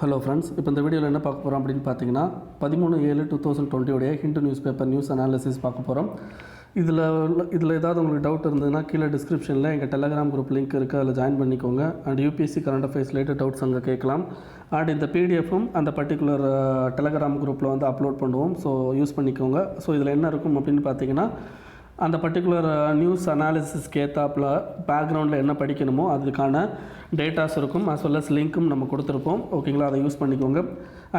Hello friends, இப்போ இந்த வீடியோவில் என்ன பார்க்க போகிறோம் அப்படின்னு பார்த்தீங்கன்னா 13/7/2020 Hindu news paper news analysis பார்க்க போகிறோம். இதில் ஏதாவது உங்களுக்கு டவுட் இருந்ததுன்னா கீழே டிஸ்கிரிப்ஷனில் எங்கள் டெலகிராம் குரூப் லிங்க் இருக்குது, அதில் ஜாயின் பண்ணிக்கோங்க. And UPSC current affairs related doubts அங்கே கேட்கலாம். அண்ட் இந்த பிடிஎஃப்பும் அந்த பர்டிகுலர் டெலகிராம் குரூப்பில் வந்து அப்லோட் பண்ணுவோம். ஸோ யூஸ் பண்ணிக்கோங்க. ஸோ இதில் என்ன இருக்கும் அப்படின்னு பார்த்தீங்கன்னா அந்த பர்டிகுலர் நியூஸ் அனாலிசிஸ்க்கு ஏற்றாப்பில் பேக்ரவுண்டில் என்ன படிக்கணுமோ அதுக்கான டேட்டாஸ் இருக்கும், அஸ் வெல் அஸ் லிங்க்கும் நம்ம கொடுத்துருப்போம். ஓகேங்களா, அதை யூஸ் பண்ணிக்கோங்க.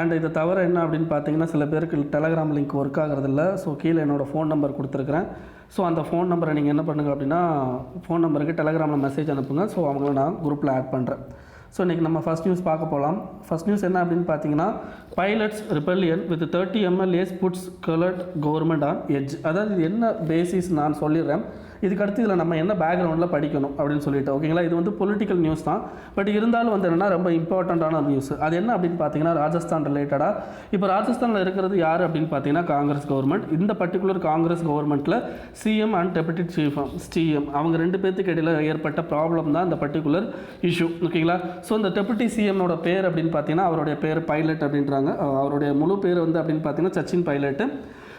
அண்ட் இதை தவிர என்ன அப்படின்னு பார்த்தீங்கன்னா சில பேருக்கு டெலகிராம் லிங்க் ஒர்க் ஆகிறதில்ல. ஸோ கீழே என்னோடய ஃபோன் நம்பர் கொடுத்துருக்குறேன். ஸோ அந்த ஃபோன் நம்பரை நீங்கள் என்ன பண்ணுங்கள் அப்படின்னா ஃபோன் நம்பருக்கு டெலகிராமில் மெசேஜ் அனுப்புங்க. ஸோ அவங்கள நான் குரூப்பில் ஆட் பண்ணுறேன். ஸோ இன்றைக்கி நம்ம ஃபஸ்ட் நியூஸ் பார்க்க போகலாம். ஃபஸ்ட் நியூஸ் என்ன அப்படின்னு பார்த்தீங்கன்னா Pilot's rebellion with 30 MLAs puts coloured government on edge. அதாவது இது என்ன பேசிஸ் நான் சொல்லிடுறேன். இதுக்கடுத்து இதில் நம்ம என்ன பேக்ரவுண்டில் படிக்கணும் அப்படின்னு சொல்லிட்டு ஓகேங்களா. இது வந்து பொலிட்டிக்கல் நியூஸ் தான், பட் இருந்தாலும் வந்து என்னென்னா ரொம்ப இம்பார்ட்டண்ட்டான நியூஸ். அது என்ன அப்படின்னு பார்த்தீங்கன்னா ராஜஸ்தான் ரிலேட்டடாக. இப்போ ராஜஸ்தானில் இருக்கிறது யார் அப்படின்னு பார்த்தீங்கன்னா காங்கிரஸ் கவர்மெண்ட். இந்த பர்டிகுலர் காங்கிரஸ் கவர்மெண்ட்டில் CM and deputy chief CM அவங்க ரெண்டு பேர்த்துக்கு இடையில் ஏற்பட்ட ப்ராப்ளம் தான் இந்த பர்டிகுலர் இஷ்யூ. ஓகேங்களா. ஸோ இந்த டெபுட்டி சிஎம்மோட பேர் அப்படின்னு பார்த்தீங்கன்னா அவருடைய பேர் பைலட் அப்படின்றாங்க. அவருடைய முழு பேர் வந்து அப்படின்னு பார்த்தீங்கன்னா சச்சின் பைலட்டு.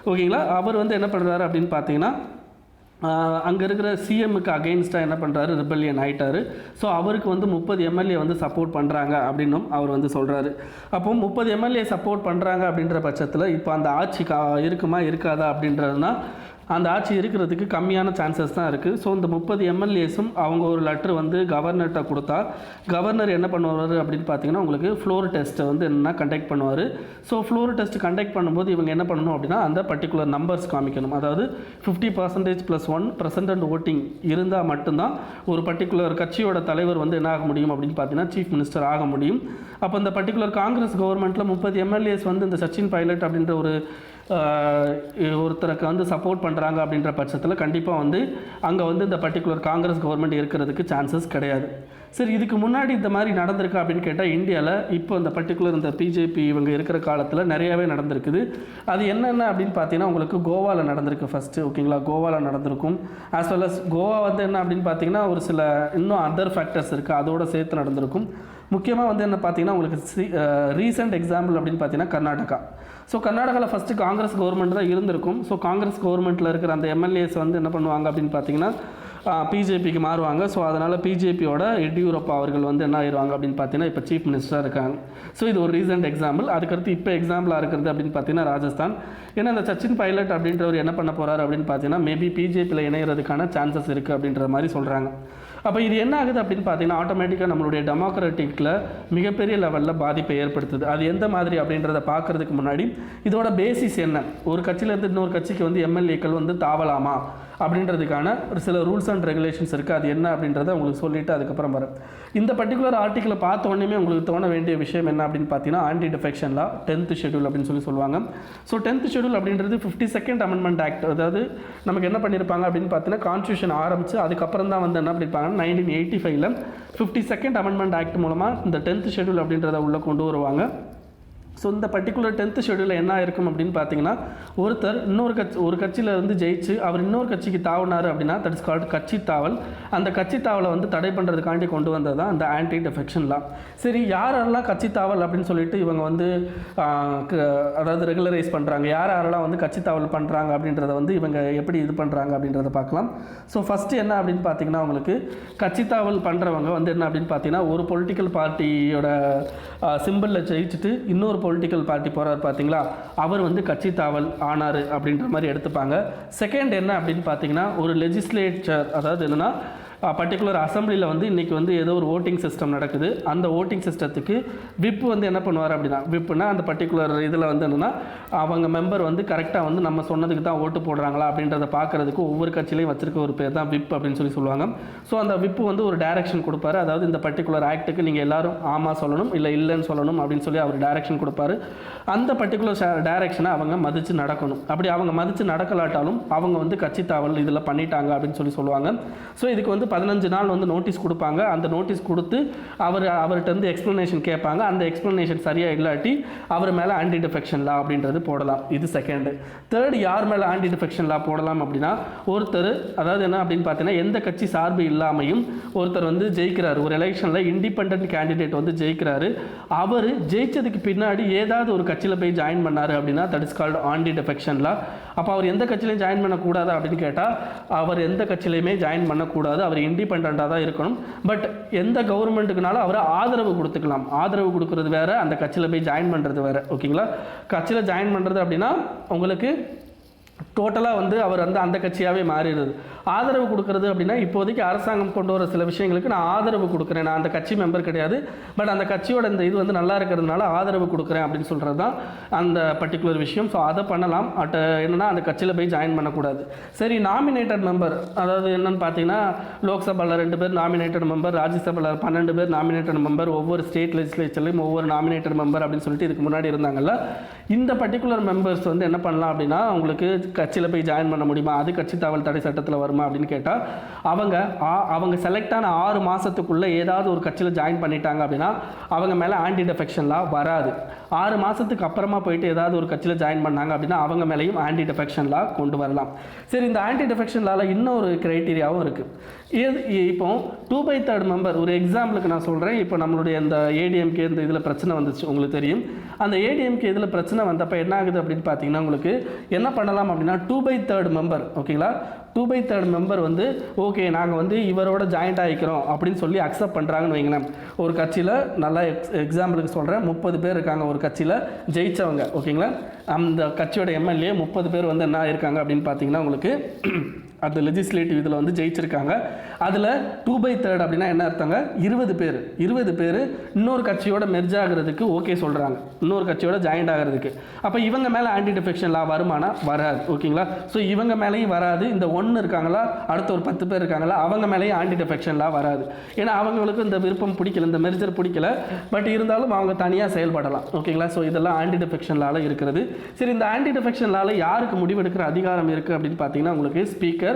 ஓகேங்களா. அவர் வந்து என்ன பண்ணுறாரு அப்படின்னு பார்த்தீங்கன்னா அங்கே இருக்கிற சிஎம்முக்கு அகெயின்ஸ்டாக என்ன பண்ணுறாரு, ரிபல்லியன் ஆகிட்டார். ஸோ அவருக்கு வந்து 30 MLA வந்து சப்போர்ட் பண்ணுறாங்க அப்படின்னும் அவர் வந்து சொல்கிறாரு. அப்போ 30 MLA சப்போர்ட் பண்ணுறாங்க அப்படின்ற பட்சத்தில் இப்போ அந்த ஆட்சி இருக்குமா இருக்காதா அப்படின்றதுனா அந்த ஆட்சி இருக்கிறதுக்கு கம்மியான சான்சஸ் தான் இருக்குது. ஸோ இந்த 30 MLAஸும் அவங்க ஒரு லெட்டர் வந்து கவர்னர்கிட்ட கொடுத்தா கவர்னர் என்ன பண்ணுவார் அப்படின்னு பார்த்தீங்கன்னா உங்களுக்கு ஃப்ளோர் டெஸ்ட்டை வந்து என்ன கண்டக்ட் பண்ணுவார். ஸோ ஃப்ளோர் டெஸ்ட் கண்டக்ட் பண்ணும்போது இவங்க என்ன பண்ணணும் அப்படின்னா அந்த பர்டிகுலர் நம்பர்ஸ் காமிக்கணும். அதாவது 50% + 1% ஓட்டிங் இருந்தால் மட்டும்தான் ஒரு பர்டிகுலர் கட்சியோட தலைவர் வந்து என்ன ஆக முடியும் அப்படின்னு பார்த்தீங்கன்னா சீஃப் மினிஸ்டர் ஆக முடியும். அப்போ இந்த பர்டிகுலர் காங்கிரஸ் கவர்மெண்ட்டில் 30 MLAs வந்து இந்த சச்சின் பைலட் அப்படின்ற ஒருத்தருக்கு வந்து சப்போர்ட் பண்ணுறாங்க அப்படின்ற பட்சத்தில் கண்டிப்பாக வந்து அங்கே வந்து இந்த பர்டிகுலர் காங்கிரஸ் கவர்மெண்ட் இருக்கிறதுக்கு சான்சஸ் கிடையாது. சரி, இதுக்கு முன்னாடி இந்த மாதிரி நடந்திருக்கா அப்படின்னு கேட்டால் இந்தியாவில் இப்போ இந்த பர்டிகுலர் இந்த பிஜேபி இவங்க இருக்கிற காலத்தில் நிறையாவே நடந்திருக்குது. அது என்னென்ன அப்படின்னு பார்த்தீங்கன்னா உங்களுக்கு கோவாவில் நடந்திருக்கு ஃபஸ்ட்டு. ஓகேங்களா, கோவாவில் நடந்திருக்கும். ஆஸ் வெல் அஸ் கோவா வந்து என்ன அப்படின்னு பார்த்தீங்கன்னா ஒரு சில இன்னும் அதர் ஃபேக்டர்ஸ் இருக்குது, அதோடு சேர்த்து நடந்திருக்கும். முக்கியமாக வந்து என்ன பார்த்தீங்கன்னா உங்களுக்கு ரீசெண்ட் எக்ஸாம்பிள் அப்படின்னு பார்த்தீங்கன்னா கர்நாடகா. ஸோ கர்நாடகாவில் ஃபஸ்ட்டு காங்கிரஸ் கவர்மெண்ட் தான் இருந்திருக்கும். ஸோ காங்கிரஸ் கவர்மெண்ட்டில் இருக்கிற அந்த MLAs வந்து என்ன பண்ணுவாங்க அப்படின்னு பார்த்தீங்கன்னா பிஜேபிக்கு மாறுவாங்க. ஸோ அதனால் பிஜேபியோட எடியூரப்பா அவர்கள் வந்து என்ன ஆயிடுவாங்க அப்படின்னு பார்த்தீங்கன்னா இப்போ சீஃப் மினிஸ்டராக இருக்காங்க. ஸோ இது ஒரு ரீசெண்ட் எக்ஸாம்பிள். அதுக்கடுத்து இப்போ எக்ஸாம்பிளாக இருக்கிறது அப்படின்னு பார்த்தீங்கன்னா ராஜஸ்தான். ஏன்னா இந்த சச்சின் பைலட் அப்படின்றவர் என்ன பண்ண போகிறார் அப்படின்னு பார்த்தீங்கன்னா மேபி பிஜேபியில் இணைகிறதுக்கான சான்சஸ் இருக்குது அப்படின்ற மாதிரி சொல்கிறாங்க. அப்போ இது என்ன ஆகுது அப்படின்னு பார்த்தீங்கன்னா ஆட்டோமேட்டிக்காக நம்மளுடைய டெமோக்ராட்டிக்கில் மிகப்பெரிய லெவலில் பாதிப்பை ஏற்படுத்துது. அது எந்த மாதிரி அப்படின்றத பார்க்குறதுக்கு முன்னாடி இதோட பேசிஸ் என்ன, ஒரு கட்சியிலேருந்து இன்னொரு கட்சிக்கு வந்து MLAக்கள் வந்து தாவலாமா அப்படின்றதுக்கான ஒரு சில ரூல்ஸ் அண்ட் ரெகுலேஷன்ஸ் இருக்குது. அது என்ன அப்படின்றத உங்களுக்கு சொல்லிவிட்டு அதுக்கப்புறம் வரேன். இந்த பர்டிகுலர் ஆர்டிக்கிளை பார்த்த உடனே உங்களுக்கு தோண வேண்டிய விஷயம் என்ன அப்படின்னு பார்த்தீங்கன்னா ஆன்டி டிஃபெக்ஷன் லா 10th ஷெட்யூல் அப்படின்னு சொல்லுவாங்க. ஸோ 10th ஷெட்யூல் அப்படின்றது 52nd அமெண்ட்மெண்ட் ஆக்ட். அதாவது நமக்கு என்ன பண்ணியிருப்பாங்க அப்படின்னு பார்த்தீங்கன்னா கான்ஸ்டியூஷன் ஆரம்பித்து அதுக்கப்புறம் தான் வந்து என்ன பண்ணியிருப்பாங்க 1985 52nd அமெண்ட்மெண்ட் ஆக்ட் மூலமாக இந்த 10th ஷெட்யூல் அப்படின்றத உள்ளே கொண்டு வருவாங்க. ஸோ இந்த பர்டிகுலர் 10th ஷெட்யூலில் என்ன இருக்கும் அப்படின்னு பார்த்தீங்கன்னா ஒருத்தர் ஒரு கட்சியில் இருந்து ஜெயிச்சு அவர் இன்னொரு கட்சிக்கு தாவினார் அப்படின்னா தட் இஸ் கால்ட் கட்சி தாவல். அந்த கட்சி தாவலை வந்து தடை பண்ணுறதுக்காண்டி கொண்டு வந்தது தான் அந்த ஆன்டி டிஃபெக்ஷன் லா. சரி, யாரெல்லாம் கட்சி தாவல் அப்படின்னு சொல்லிட்டு இவங்க வந்து அதாவது ரெகுலரைஸ் பண்ணுறாங்க, யாரெல்லாம் வந்து கட்சி தாவல் பண்ணுறாங்க அப்படின்றத வந்து இவங்க எப்படி இது பண்ணுறாங்க அப்படின்றத பார்க்கலாம். ஸோ ஃபஸ்ட்டு என்ன அப்படின்னு பார்த்தீங்கன்னா உங்களுக்கு கட்சி தாவல் பண்ணுறவங்க வந்து என்ன அப்படின்னு பார்த்தீங்கன்னா ஒரு பொலிட்டிக்கல் பார்ட்டியோட சிம்பிளில் ஜெயிச்சுட்டு இன்னொரு பொலிட்டிக்கல் பார்ட்டி போகிறார் பார்த்தீங்களா, அவர் வந்து கட்சி தாவல் ஆனார் அப்படின்ற மாதிரி எடுத்துப்பாங்க. செகண்ட் என்ன அப்படின்னு பார்த்தீங்கன்னா ஒரு லெஜிஸ்லேச்சர், அதாவது என்னென்னா பர்டிகுலர் அசம்பிளியில் வந்து இன்றைக்கி வந்து ஏதோ ஒரு ஓட்டிங் சிஸ்டம் நடக்குது. அந்த ஓட்டிங் சிஸ்டத்துக்கு விப் வந்து என்ன பண்ணுவார் அப்படின்னா விப்புனா அந்த பர்டிகுலர் இதில் வந்து என்னென்னா அவங்க மெம்பர் வந்து கரெக்டாக வந்து நம்ம சொன்னதுக்கு தான் ஓட்டு போடுறாங்களா அப்படின்றத பார்க்குறதுக்கு ஒவ்வொரு கட்சியிலையும் வச்சிருக்க ஒரு பேர் தான் விப் அப்படின்னு சொல்லுவாங்க. ஸோ அந்த விப்பு வந்து ஒரு டைரக்ஷன் கொடுப்பாரு. அதாவது இந்த பர்டிகுலர் ஆக்ட்டுக்கு நீங்கள் எல்லோரும் ஆமாம் சொல்லணும் இல்லை இல்லைன்னு சொல்லணும் அப்படின்னு சொல்லி அவர் டைரக்ஷன் கொடுப்பாரு. அந்த பர்டிகுலர் டைரக்ஷனை அவங்க மதித்து நடக்கணும். அப்படி அவங்க மதித்து நடக்கலாட்டாலும் அவங்க வந்து கட்சி தாவல் இதில் பண்ணிட்டாங்க அப்படின்னு சொல்லுவாங்க. ஸோ இதுக்கு வந்து 15 நாள் வந்து நோட்டீஸ் கொடுப்பாங்க. அந்த நோட்டீஸ் கொடுத்து அவர்கிட்ட வந்து எக்ஸ்ப்ளனேஷன் கேட்பாங்க. அந்த எக்ஸ்ப்ளனேஷன் சரியாக இல்லாட்டி அவர் மேலே ஆன்டி டிஃபெக்ஷன் லா அப்படின்றது போடலாம். இது செகண்டு. தேர்டு, யார் மேலே ஆன்டி டிஃபெக்ஷன் லா போடலாம் அப்படின்னா, ஒருத்தர் அதாவது என்ன அப்படின்னு பார்த்தீங்கன்னா, எந்த கட்சி சார்பு இல்லாமையும் ஒருத்தர் வந்து ஜெயிக்கிறாரு, ஒரு எலெக்ஷனில் இண்டிபெண்ட் கேண்டிடேட் வந்து ஜெயிக்கிறாரு. அவர் ஜெயிச்சதுக்கு பின்னாடி ஏதாவது ஒரு கட்சியில் போய் ஜாயின் பண்ணார் அப்படின்னா that is called anti defection லா. அப்போ அவர் எந்த கட்சியிலையும் ஜாயின் பண்ணக்கூடாது அப்படின்னு கேட்டால், அவர் எந்த கட்சியிலையுமே ஜாயின் பண்ணக்கூடாது, அவர் இண்டிபெண்ட்டாக தான் இருக்கணும். பட் எந்த கவர்மெண்ட்டுக்குனாலும் அவரை ஆதரவு கொடுத்துக்கலாம். ஆதரவு கொடுக்கறது வேறு, அந்த கட்சியில் போய் ஜாயின் பண்ணுறது வேறு. ஓகேங்களா? கட்சியில் ஜாயின் பண்ணுறது அப்படின்னா உங்களுக்கு டோட்டலாக வந்து அவர் வந்து அந்த கட்சியாகவே மாறிடுது. ஆதரவு கொடுக்கறது அப்படின்னா, இப்போதைக்கு அரசாங்கம் கொண்டு வர சில விஷயங்களுக்கு நான் ஆதரவு கொடுக்குறேன், நான் அந்த கட்சி மெம்பர் கிடையாது, பட் அந்த கட்சியோட இந்த இது வந்து நல்லா இருக்கிறதுனால ஆதரவு கொடுக்குறேன் அப்படின்னு சொல்கிறது தான் அந்த பர்டிகுலர் விஷயம். ஸோ அதை பண்ணலாம். என்னென்னா அந்த கட்சியில் போய் ஜாயின் பண்ணக்கூடாது. சரி, நாமினேட்டட் மெம்பர், அதாவது என்னென்னு பார்த்தீங்கன்னா, லோக்சபாவில் 2 பேர் நாமினேட்டட் மெம்பர், ராஜ்யசபாவில் 12 பேர் நாமினேட்டட் மெம்பர், ஒவ்வொரு ஸ்டேட் லெஜிஸ்லேச்சர்லையும் ஒவ்வொரு நாமினேட்டட் மெம்பர் அப்படின்னு சொல்லிட்டு இதுக்கு முன்னாடி இருந்தாங்கல்ல. இந்த பர்டிகுலர் மெம்பர்ஸ் வந்து என்ன பண்ணலாம் அப்படின்னா, உங்களுக்கு கட்சியில் போய் ஜாயின் பண்ண முடியுமா, அது கட்சி தாவல் தடை சட்டத்தில் வருமா அப்படின்னு கேட்டால், அவங்க செலக்ட் ஆன 6 மாதத்துக்குள்ளே ஏதாவது ஒரு கட்சியில் ஜாயின் பண்ணிட்டாங்க அப்படின்னா அவங்க மேலே ஆன்டி டிஃபெக்ஷன் லா வராது. 6 மாதத்துக்கு அப்புறமா போயிட்டு ஏதாவது ஒரு கட்சியில் ஜாயின் பண்ணாங்க அப்படின்னா அவங்க மேலேயும் ஆன்டி டிஃபெக்ஷன் லா கொண்டு வரலாம். சரி, இந்த ஆன்டி டிஃபெக்ஷன் லாவில் இன்னொரு கிரைட்டீரியாவும் இருக்குது. இப்போ 2/3 மெம்பர், ஒரு எக்ஸாம்பிளுக்கு நான் சொல்கிறேன். இப்போ நம்மளுடைய இந்த ஏடிஎம்கே இந்த இதில் பிரச்சனை வந்துச்சு, உங்களுக்கு தெரியும். அந்த ஏடிஎம்கே இதில் பிரச்சனை வந்தப்போ என்ன ஆகுது அப்படின்னு பார்த்தீங்கன்னா, உங்களுக்கு என்ன பண்ணலாம் அப்படின்னா 2/3 மெம்பர், ஓகேங்களா, 2/3 மெம்பர் வந்து ஓகே நாங்கள் வந்து இவரோட ஜாயிண்ட் ஆகிக்கிறோம் அப்படின்னு சொல்லி அக்செப்ட் பண்ணுறாங்கன்னு வைங்களேன். ஒரு கட்சியில் நல்லா எக்ஸாம்பிளுக்கு சொல்கிறேன், 30 பேர் இருக்காங்க ஒரு கட்சியில் ஜெயித்தவங்க, ஓகேங்களா. அந்த கட்சியோட எம்எல்ஏ 30 பேர் வந்து என்ன ஆயிருக்காங்க அப்படின்னு பார்த்தீங்கன்னா, உங்களுக்கு அந்த லெஜிஸ்லேட்டிவ் இதில் வந்து ஜெயிச்சிருக்காங்க. அதில் 2/3 அப்படின்னா என்ன அர்த்தங்க, 20 பேர் இன்னொரு கட்சியோட மெர்ஜ் ஆகிறதுக்கு ஓகே சொல்கிறாங்க, இன்னொரு கட்சியோட ஜாயிண்ட் ஆகிறதுக்கு. அப்போ இவங்க மேலே ஆன்டி டிஃபெக்ஷன் லா வருமானா வராது, ஓகேங்களா. ஸோ இவங்க மேலேயும் வராது. இந்த 1 இருக்காங்களா, அடுத்த ஒரு 10 பேர் இருக்காங்களா, அவங்க மேலேயும் ஆன்டி டிஃபெக்ஷன் லா வராது. ஏன்னா அவங்களுக்கு இந்த விருப்பம் பிடிக்கல, இந்த மெர்ஜர் பிடிக்கல, பட் இருந்தாலும் அவங்க தனியாக செயல்படலாம், ஓகேங்களா. ஸோ இதெல்லாம் ஆன்டி டிஃபெக்ஷன் லாவில் இருக்கிறது. சரி, இந்த ஆன்டி டிஃபெக்ஷன் லாவில் யாருக்கு முடிவெடுக்கிற அதிகாரம் இருக்குது அப்படின்னு பார்த்தீங்கன்னா, உங்களுக்கு ஸ்பீக்கர்,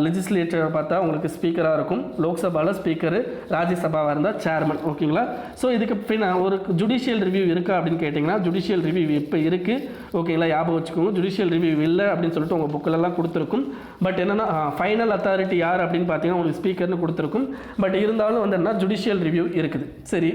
லெஜிஸ்லேச்சரை பார்த்தா உங்களுக்கு ஸ்பீக்கராக இருக்கும், லோக்சபாவில் ஸ்பீக்கரு, ராஜ்யசபாவாக இருந்தால் சேர்மன், ஓகேங்களா. ஸோ இதுக்கு பின்ன ஒரு ஜுடிஷியல் ரிவ்யூ இருக்கா அப்படின்னு கேட்டிங்கன்னா, ஜுடிஷியல் ரிவ்யூ இப்போ இருக்குது, ஓகேங்களா, ஞாபகம் வச்சுக்கோங்க. ஜுடிஷியல் ரிவ்யூ இல்லை அப்படின்னு சொல்லிட்டு உங்கள் புக்கிலெல்லாம் கொடுத்துருக்கும். பட் என்னென்னா ஃபைனல் அத்தாரிட்டி யார் அப்படின்னு பார்த்தீங்கன்னா உங்களுக்கு ஸ்பீக்கர்னு கொடுத்துருக்கும். பட் இருந்தாலும் வந்து என்ன, ஜுடிஷியல் ரிவ்யூ இருக்குது. சரி,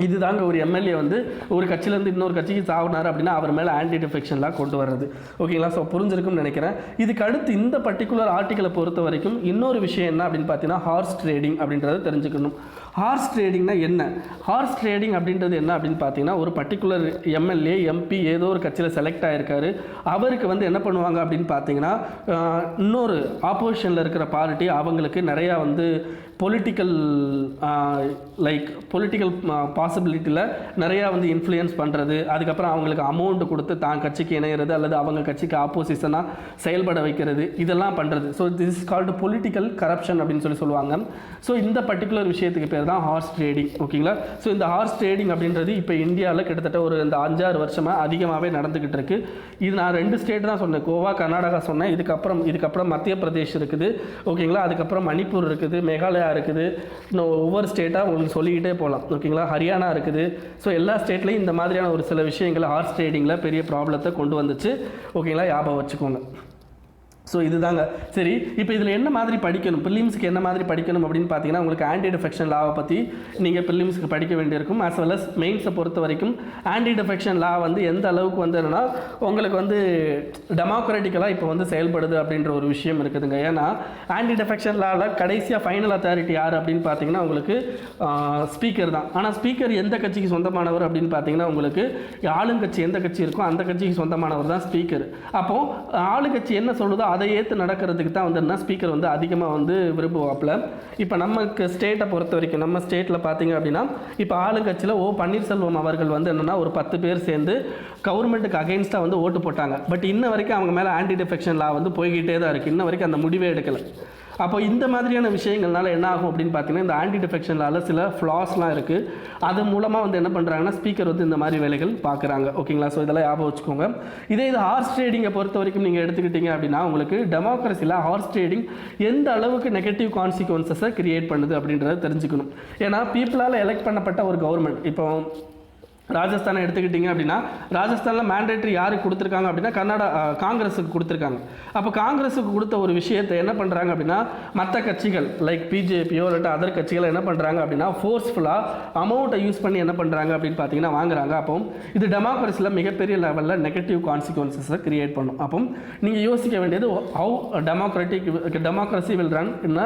இதுதாங்க ஒரு எம்எல்ஏ வந்து ஒரு கட்சியிலேருந்து இன்னொரு கட்சிக்கு சாவினார் அப்படின்னா அவர் மேலே ஆன்டி டிஃபெக்ஷன்லாம் கொண்டு வர்றது, ஓகேங்களா. ஸோ புரிஞ்சிருக்கும்னு நினைக்கிறேன். இதுக்கு அடுத்து இந்த பர்டிகுலர் ஆர்டிக்கலை பொறுத்த வரைக்கும் இன்னொரு விஷயம் என்ன அப்படின்னு பார்த்தீங்கன்னா, ஹார்ஸ் ட்ரேடிங் அப்படின்றத தெரிஞ்சுக்கணும். ஹார்ஸ் ட்ரேடிங்னா என்ன? ஹார்ஸ் ட்ரேடிங் அப்படின்றது என்ன அப்படின்னு பார்த்தீங்கன்னா, ஒரு பர்டிகுலர் எம்எல்ஏ எம்பி ஏதோ ஒரு கட்சியில் செலக்ட் ஆகிருக்காரு, அவருக்கு வந்து என்ன பண்ணுவாங்க அப்படின்னு பார்த்தீங்கன்னா, இன்னொரு ஆப்போசிஷனில் இருக்கிற பார்ட்டி அவங்களுக்கு நிறையா வந்து பொலிட்டிக்கல் பாசிபிலிட்டியில் நிறையா வந்து இன்ஃப்ளூயன்ஸ் பண்ணுறது, அதுக்கப்புறம் அவங்களுக்கு அமௌண்ட் கொடுத்து தான் கட்சிக்கு இணையிறது அல்லது அவங்க கட்சிக்கு ஆப்போசிஷனாக செயல்பட வைக்கிறது, இதெல்லாம் பண்ணுறது. So this is called political corruption அப்படின்னு சொல்லுவாங்க. ஸோ இந்த பர்டிகுலர் விஷயத்துக்கு பேர் தான் ஹார்ஸ் ட்ரேடிங், ஓகேங்களா. ஸோ இந்த ஹார்ஸ் ட்ரேடிங் அப்படின்றது இப்போ இந்தியாவில் கிட்டத்தட்ட ஒரு இந்த 5-6 வருஷமாக அதிகமாகவே நடந்துக்கிட்டு இருக்குது. இது நான் 2 ஸ்டேட் தான் சொன்னேன், கோவா, கர்நாடகா சொன்னேன். இதுக்கப்புறம் மத்திய பிரதேஷ் இருக்குது, ஓகேங்களா. அதுக்கப்புறம் மணிப்பூர் இருக்குது, மேகாலயா இருக்குது, இன்னும் ஒவ்வொரு ஸ்டேட்டாக உங்களுக்கு சொல்லிக்கிட்டே போகலாம், ஓகேங்களா. ஹரியானா இருக்குது. ஸோ எல்லா ஸ்டேட்லையும் இந்த மாதிரியான ஒரு சில விஷயங்கள் ஹார்ஸ் ட்ரேடிங்கில் பெரிய ப்ராப்ளத்தை கொண்டு வந்துச்சு, ஓகேங்களா. ஞாபகம் வச்சுக்கோங்க. ஸோ இதுதாங்க. சரி, இப்போ இதில் என்ன மாதிரி படிக்கணும், ப்ரிலிம்ஸுக்கு என்ன மாதிரி படிக்கணும் அப்படின்னு பார்த்தீங்கன்னா, உங்களுக்கு ஆன்டி டிஃபெக்ஷன் லாவை பற்றி நீங்கள் ப்ரிலிம்ஸுக்கு படிக்க வேண்டியிருக்கும். ஆஸ் வெல் அஸ் மெயின்ஸை பொறுத்த வரைக்கும் ஆன்டி டிஃபெக்ஷன் லா வந்து எந்த அளவுக்கு வந்து என்னென்னா உங்களுக்கு வந்து டெமோக்ராட்டிக்கலாக இப்போ வந்து செயல்படுது அப்படின்ற ஒரு விஷயம் இருக்குதுங்க. ஏன்னா ஆன்டி டிஃபெக்ஷன் லாவில் கடைசியாக ஃபைனல் அத்தாரிட்டி யார் அப்படின்னு பார்த்தீங்கன்னா உங்களுக்கு ஸ்பீக்கர் தான். ஆனால் ஸ்பீக்கர் எந்த கட்சிக்கு சொந்தமானவர் அப்படின்னு பார்த்தீங்கன்னா, உங்களுக்கு ஆளுங்கட்சி எந்த கட்சி இருக்கோ அந்த கட்சிக்கு சொந்தமானவர் தான் ஸ்பீக்கர். அப்போது ஆளுங்கட்சி என்ன சொல்லுதோ அதை ஏற்று நடக்கிறதுக்கு தான் வந்து என்ன ஸ்பீக்கர் வந்து அதிகமாக வந்து விரும்புவாப்பில். இப்போ நமக்கு ஸ்டேட்டை பொறுத்த வரைக்கும் நம்ம ஸ்டேட்டில் பார்த்தீங்க அப்படின்னா, இப்போ ஆளுங்கட்சியில் பன்னீர்செல்வம் அவர்கள் வந்து என்னென்னா ஒரு 10 பேர் சேர்ந்து கவர்மெண்ட்டுக்கு அகெயின்ஸ்டாக வந்து ஓட்டு போட்டாங்க. பட் இன்ன வரைக்கும் அவங்க மேலே ஆன்டி டிஃபெக்ஷன் லா வந்து போய்கிட்டே தான் இருக்குது, இன்ன வரைக்கும் அந்த முடிவே எடுக்கலை. அப்போ இந்த மாதிரியான விஷயங்கள்னால என்ன ஆகும் அப்படின்னு பார்த்தீங்கன்னா இந்த ஆன்டி டிஃபெக்ஷனால சில ஃப்ளாஸ்லாம் இருக்குது. அது மூலமாக வந்து என்ன பண்ணுறாங்கன்னா ஸ்பீக்கர் வந்து இந்த மாதிரி வேலைகள் பார்க்குறாங்க. ஓகேங்களா? ஸோ இதெல்லாம் ஞாபகம் வச்சுக்கோங்க. இதே இது ஹார்ஸ் ட்ரேடிங்கை பொறுத்த வரைக்கும் நீங்கள் எடுத்துக்கிட்டீங்க அப்படின்னா உங்களுக்கு டெமோக்ரஸியில் ஹார்ஸ் ட்ரேடிங் எந்த அளவுக்கு நெகட்டிவ் கான்சிக்வன்சஸை கிரியேட் பண்ணுது அப்படின்றத தெரிஞ்சுக்கணும். ஏன்னா பீப்புளால் எலெக்ட் பண்ணப்பட்ட ஒரு கவர்மெண்ட், இப்போ ராஜஸ்தானை எடுத்துக்கிட்டிங்க அப்படின்னா ராஜஸ்தானில் மேண்டேட்ரி யாருக்கு கொடுத்துருக்காங்க அப்படின்னா காங்கிரஸுக்கு கொடுத்துருக்காங்க. அப்போ காங்கிரஸுக்கு கொடுத்த ஒரு விஷயத்தை என்ன பண்ணுறாங்க அப்படின்னா மற்ற கட்சிகள் லைக் பிஜேபியோ இல்லாட்ட அதர் கட்சிகள் என்ன பண்ணுறாங்க அப்படின்னா ஃபோர்ஸ்ஃபுல்லாக அமௌண்ட்டை யூஸ் பண்ணி என்ன பண்ணுறாங்க அப்படின்னு பார்த்தீங்கன்னா வாங்குறாங்க. அப்போ இது டெமோக்ரஸியில் மிகப்பெரிய லெவலில் நெகட்டிவ் கான்சிக்வன்சஸை கிரியேட் பண்ணும். அப்போ நீங்கள் யோசிக்க வேண்டியது how democracy will run in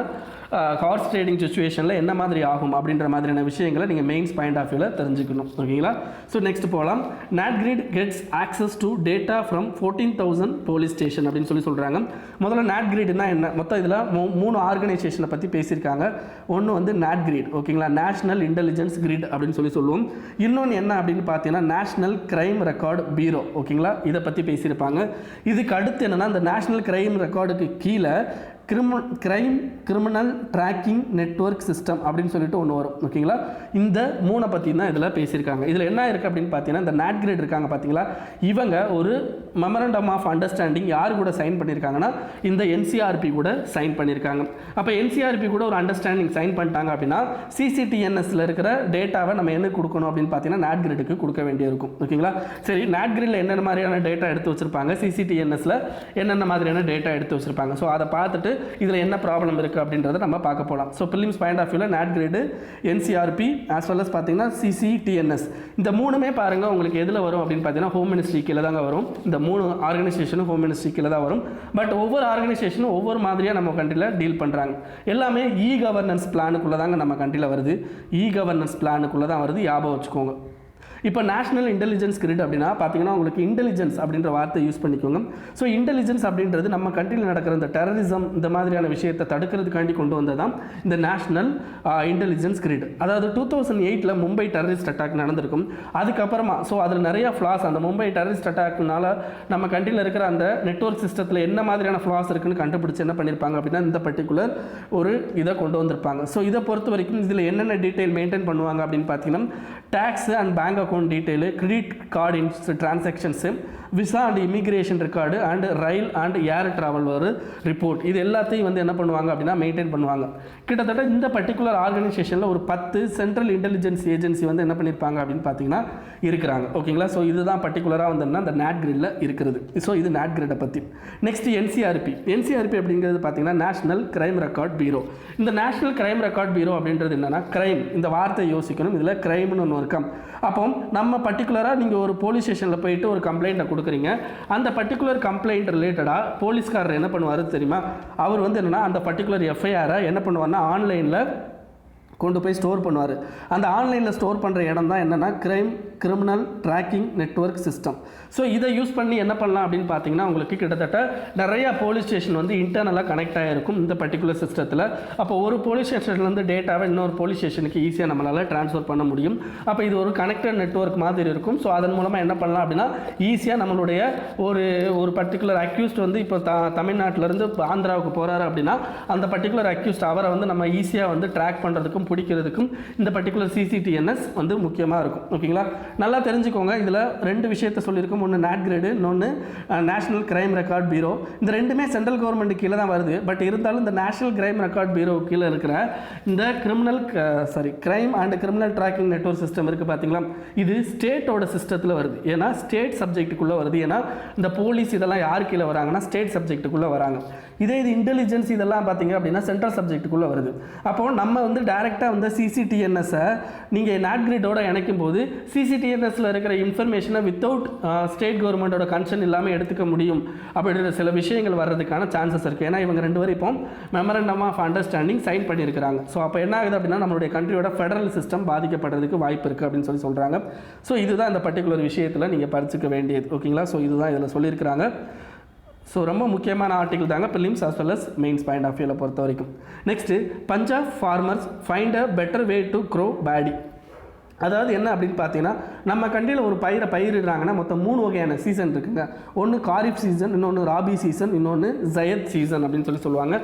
horse trading சுச்சுவேஷனில் என்ன மாதிரி ஆகும் அப்படின்ற மாதிரியான விஷயங்களை நீங்கள் மெயின்ஸ் பாயிண்ட் ஆஃப் வியூவில் தெரிஞ்சுக்கணும். ஓகேங்களா? ஸோ நெக்ஸ்ட் போகலாம். NatGrid gets access to data from 14,000 police station அப்படின்னு சொல்கிறாங்க. முதல்ல NatGridனா என்ன? மொத்தம் இதில் 3 ஆர்கனைசேஷனை பற்றி பேசியிருக்காங்க. ஒன்று வந்து NatGrid, ஓகேங்களா, நேஷனல் இன்டெலிஜென்ஸ் கிரிட் அப்படின்னு சொல்லுவோம். இன்னொன்று என்ன அப்படின்னு பார்த்தீங்கன்னா நேஷனல் கிரைம் ரெக்கார்டு பீரோ, ஓகேங்களா, இதை பற்றி பேசியிருப்பாங்க. இதுக்கு அடுத்து என்னென்னா இந்த நேஷனல் கிரைம் ரெக்கார்டுக்கு கீழே கிரிமினல் ட்ராக்கிங் நெட்வொர்க் சிஸ்டம் அப்படின்னு சொல்லிட்டு ஒன்று வரும். ஓகேங்களா? இந்த 3 பற்றி தான் இதில் பேசியிருக்காங்க. இதில் என்ன இருக்குது அப்படின்னு பார்த்தீங்கன்னா இந்த NatGrid இருக்காங்க பார்த்தீங்களா, இவங்க ஒரு மெமரண்டம் ஆஃப் அண்டர்ஸ்டாண்டிங் யார் கூட சைன் பண்ணியிருக்காங்கன்னா இந்த NCRP கூட சைன் பண்ணியிருக்காங்க. அப்போ NCRP கூட ஒரு அண்டர்ஸ்டாண்டிங் சைன் பண்ணிட்டாங்க அப்படின்னா CCTNSல இருக்கிற டேட்டாவை நம்ம என்ன கொடுக்கணும் அப்படின்னு பார்த்தீங்கன்னா NatGridக்கு கொடுக்க வேண்டியிருக்கும். ஓகேங்களா? சரி, NatGridல என்னென்ன மாதிரியான டேட்டா எடுத்து வச்சுருப்பாங்க, CCTNSல என்னென்ன மாதிரியான டேட்டா எடுத்து வச்சுருப்பாங்க. ஸோ அதை பார்த்துட்டு இதில் என்ன ப்ராப்ளம் இருக்குது அப்படின்றத நம்ம பார்க்க போகலாம். ஸோ ப்ரிலிம்ஸ் பாயிண்ட் ஆஃப் வியூவில் NatGrid, NCRP as well as பார்த்தீங்கன்னா CCTNS இந்த 3மே பாருங்கள் உங்களுக்கு எதில் வரும் அப்படின்னு பார்த்தீங்கன்னா ஹோம் மினிஸ்ட்ரி கீழே தாங்க வரும். இந்த 3 ஆர்கனைசேஷனும் ஹோம் மினிஸ்ட்ரி கீழே தான் வரும். பட் ஒவ்வொரு ஆர்கனைசேஷனும் ஒவ்வொரு மாதிரியாக நம்ம கண்ட்ரியில் டீல் பண்ணுறாங்க. எல்லாமே கவர்னன்ஸ் பிளானுக்குள்ளே தாங்க நம்ம கண்ட்ரியில் வருது. கவர்னன்ஸ் பிளானுக்குள்ளே தான் வருது, ஞாபகம் வச்சுக்கோங்க. இப்போ நேஷனல் இன்டெலிஜென்ஸ் கிரிட் அப்படின்னா பார்த்தீங்கன்னா உங்களுக்கு இன்டெலிஜென்ஸ் அப்படின்ற வார்த்தை யூஸ் பண்ணிக்கோங்க. ஸோ இன்டெலிஜென்ஸ் அப்படின்றது நம்ம கண்ட்ரியில் நடக்கிற இந்த டெரரிசம் இந்த மாதிரியான விஷயத்தை தடுக்கிறதுக்காண்டி கொண்டு வந்ததான் இந்த நேஷனல் இன்டெலிஜென்ஸ் கிரிட். அதாவது 2008 மும்பை டெரரிஸ்ட் அட்டாக் நடந்திருக்கும். அதுக்கப்புறமா ஸோ அதில் நிறைய ஃப்ளாஸ், அந்த மும்பை டெரரிஸ்ட் அட்டாக்னால நம்ம கண்ட்ரியில் இருக்கிற அந்த நெட்வொர்க் சிஸ்டத்தில் என்ன மாதிரியான ஃப்ளாஸ் இருக்குன்னு கண்டுபிடிச்சு என்ன பண்ணியிருப்பாங்க அப்படின்னா இந்த பர்டிகுலர் ஒரு இதை கொண்டு வந்திருப்பாங்க. ஸோ இதை பொறுத்த வரைக்கும் இதில் என்னென்ன டீட்டெயில் மெயின்டைன் பண்ணுவாங்க அப்படின்னு பார்த்தீங்கன்னா tax and bank account detail, credit card transactions, visa and immigration record and rail and air travel ஒரு ரிப்போர்ட், இது எல்லாத்தையும் வந்து என்ன பண்ணுவாங்க அப்படின்னா மெயின்டைன் பண்ணுவாங்க. கிட்டத்தட்ட இந்த பர்டிகுலர் ஆர்கனைசேஷனில் ஒரு 10 சென்ட்ரல் இன்டெலிஜென்ஸ் ஏஜென்சி வந்து என்ன பண்ணியிருப்பாங்க அப்படின்னு பார்த்தீங்கன்னா இருக்கிறாங்க. ஓகேங்களா? ஸோ இதுதான் பர்டிகுலராக வந்துன்னா இந்த NatGridல இருக்கிறது. ஸோ இது NatGridை பற்றி. நெக்ஸ்ட் NCRP அப்படிங்கிறது பார்த்தீங்கன்னா நேஷனல் கிரைம் ரெக்கார்ட் பீரோ. இந்த நேஷனல் கிரைம் ரெக்கார்ட் பீரோ அப்படின்றது என்னன்னா கிரைம், இந்த வார்த்தை யோசிக்கணும், இதில் கிரைம்னு ஒன்று இருக்காம். அப்போ நம்ம பர்டிகுலராக நீங்கள் ஒரு போலீஸ் ஸ்டேஷனில் போயிட்டு ஒரு கம்ப்ளைண்ட்டை கொடுக்குறீங்க. அந்த பர்டிகுலர் கம்ப்ளைண்ட் ரிலேட்டடாக போலீஸ்காரர் என்ன பண்ணுவார் தெரியுமா? அவர் வந்து என்னென்னா அந்த பர்டிகுலர் எஃப்ஐஆரை என்ன பண்ணுவார்னா ஆன்லைனில் கொண்டு போய் ஸ்டோர் பண்ணுவார். அந்த ஆன்லைனில் ஸ்டோர் பண்ணுற இடம் தான் என்னென்னா criminal tracking network system. So இதை யூஸ் பண்ணி என்ன பண்ணலாம் அப்படின்னு பார்த்தீங்கன்னா உங்களுக்கு கிட்டத்தட்ட நிறையா போலீஸ் ஸ்டேஷன் வந்து இன்டர்னலாக கனெக்ட் ஆகிருக்கும் இந்த பர்டிகுலர் சிஸ்டத்தில். அப்போ ஒரு போலீஸ் ஸ்டேஷன்லேருந்து டேட்டாவை இன்னொரு போலீஸ் ஸ்டேஷனுக்கு ஈஸியாக நம்மளால் ட்ரான்ஸ்ஃபர் பண்ண முடியும். அப்போ இது ஒரு கனெக்டட் நெட்வொர்க் மாதிரி இருக்கும். ஸோ அதன் மூலமாக என்ன பண்ணலாம் அப்படின்னா ஈஸியாக நம்மளுடைய ஒரு பர்டிகுலர் அக்யூஸ்ட் வந்து இப்போ தமிழ்நாட்டிலேருந்து ஆந்திராவுக்கு போகிறாரு அப்படின்னா அந்த பர்டிகுலர் அக்யூஸ்ட் அவரை வந்து நம்ம ஈஸியாக வந்து ட்ராக் பண்ணுறதுக்கும் பிடிக்கிறதுக்கும் இந்த பர்டிகுலர் CCTNS வந்து முக்கியமாக இருக்கும். ஓகேங்களா? நல்லா தெரிஞ்சுக்கோங்க. இதில் 2 விஷயத்தை சொல்லியிருக்கோம். ஒன்று NatGrid, இன்னொன்று நேஷனல் கிரைம் ரெக்கார்ட் பீரோ. இந்த ரெண்டுமே சென்ட்ரல் கவர்மெண்ட் கீழே தான் வருது. பட் இருந்தாலும் இந்த நேஷனல் கிரைம் ரெக்கார்ட் பீரோ கீழே இருக்கிற இந்த crime and criminal tracking network system இருக்குது பார்த்தீங்களா, இது ஸ்டேட்டோட சிஸ்டத்தில் வருது. ஏன்னா ஸ்டேட் சப்ஜெக்ட்டுக்குள்ளே வருது. ஏன்னா இந்த போலீஸ் இதெல்லாம் யார் கீழே வராங்கன்னா ஸ்டேட் சப்ஜெக்ட்டுக்குள்ளே வராங்க. இதே இது இன்டெலிஜென்ஸ் இதெல்லாம் பார்த்தீங்க அப்படின்னா சென்ட்ரல் சப்ஜெக்ட்டுக்குள்ளே வருது. அப்போது நம்ம வந்து டைரெக்டாக வந்து CCTNSஐ நீங்கள் NatGridோட இணைக்கும் போது CCTNSல இருக்கிற இன்ஃபர்மேஷனை வித்தவுட் ஸ்டேட் கவர்மெண்ட்டோட கன்சர்ன் இல்லாமல் எடுத்துக்க முடியும் அப்படின்ற சில விஷயங்கள் வர்றதுக்கான சான்சஸ் இருக்குது. ஏன்னா இவங்க 2 பேரும் இப்போ மெமரண்டம் ஆஃப் அண்டர்ஸ்டாண்டிங் சைன் பண்ணியிருக்கிறாங்க. ஸோ அப்போ என்ன ஆகுது அப்படின்னா நம்மளுடைய கண்ட்ரியோட ஃபெடரல் சிஸ்டம் பாதிக்கப்படுறதுக்கு வாய்ப்பு இருக்குது அப்படின்னு சொல்கிறாங்க. ஸோ இதுதான் இந்த பர்டிகுலர் விஷயத்தில் நீங்கள் படிச்சுக்க வேண்டியது. ஓகேங்களா? ஸோ இதுதான் இதில் சொல்லியிருக்கிறாங்க. ஸோ ரொம்ப முக்கியமான ஆர்டிகல் தாங்க prelims as well as mains point of வியூவில் பொறுத்த வரைக்கும். Next Punjab farmers find a better way to grow paddy. அதாவது என்ன அப்படின்னு பார்த்தீங்கன்னா, நம்ம கண்ட்ரியில் ஒரு பயிரிடுறாங்கன்னா மொத்தம் 3 வகையான சீசன் இருக்குங்க. ஒன்று காரிஃப் சீசன், இன்னொன்று ராபி சீசன், இன்னொன்று ஜயத் சீசன் அப்படின்னு சொல்லுவாங்க.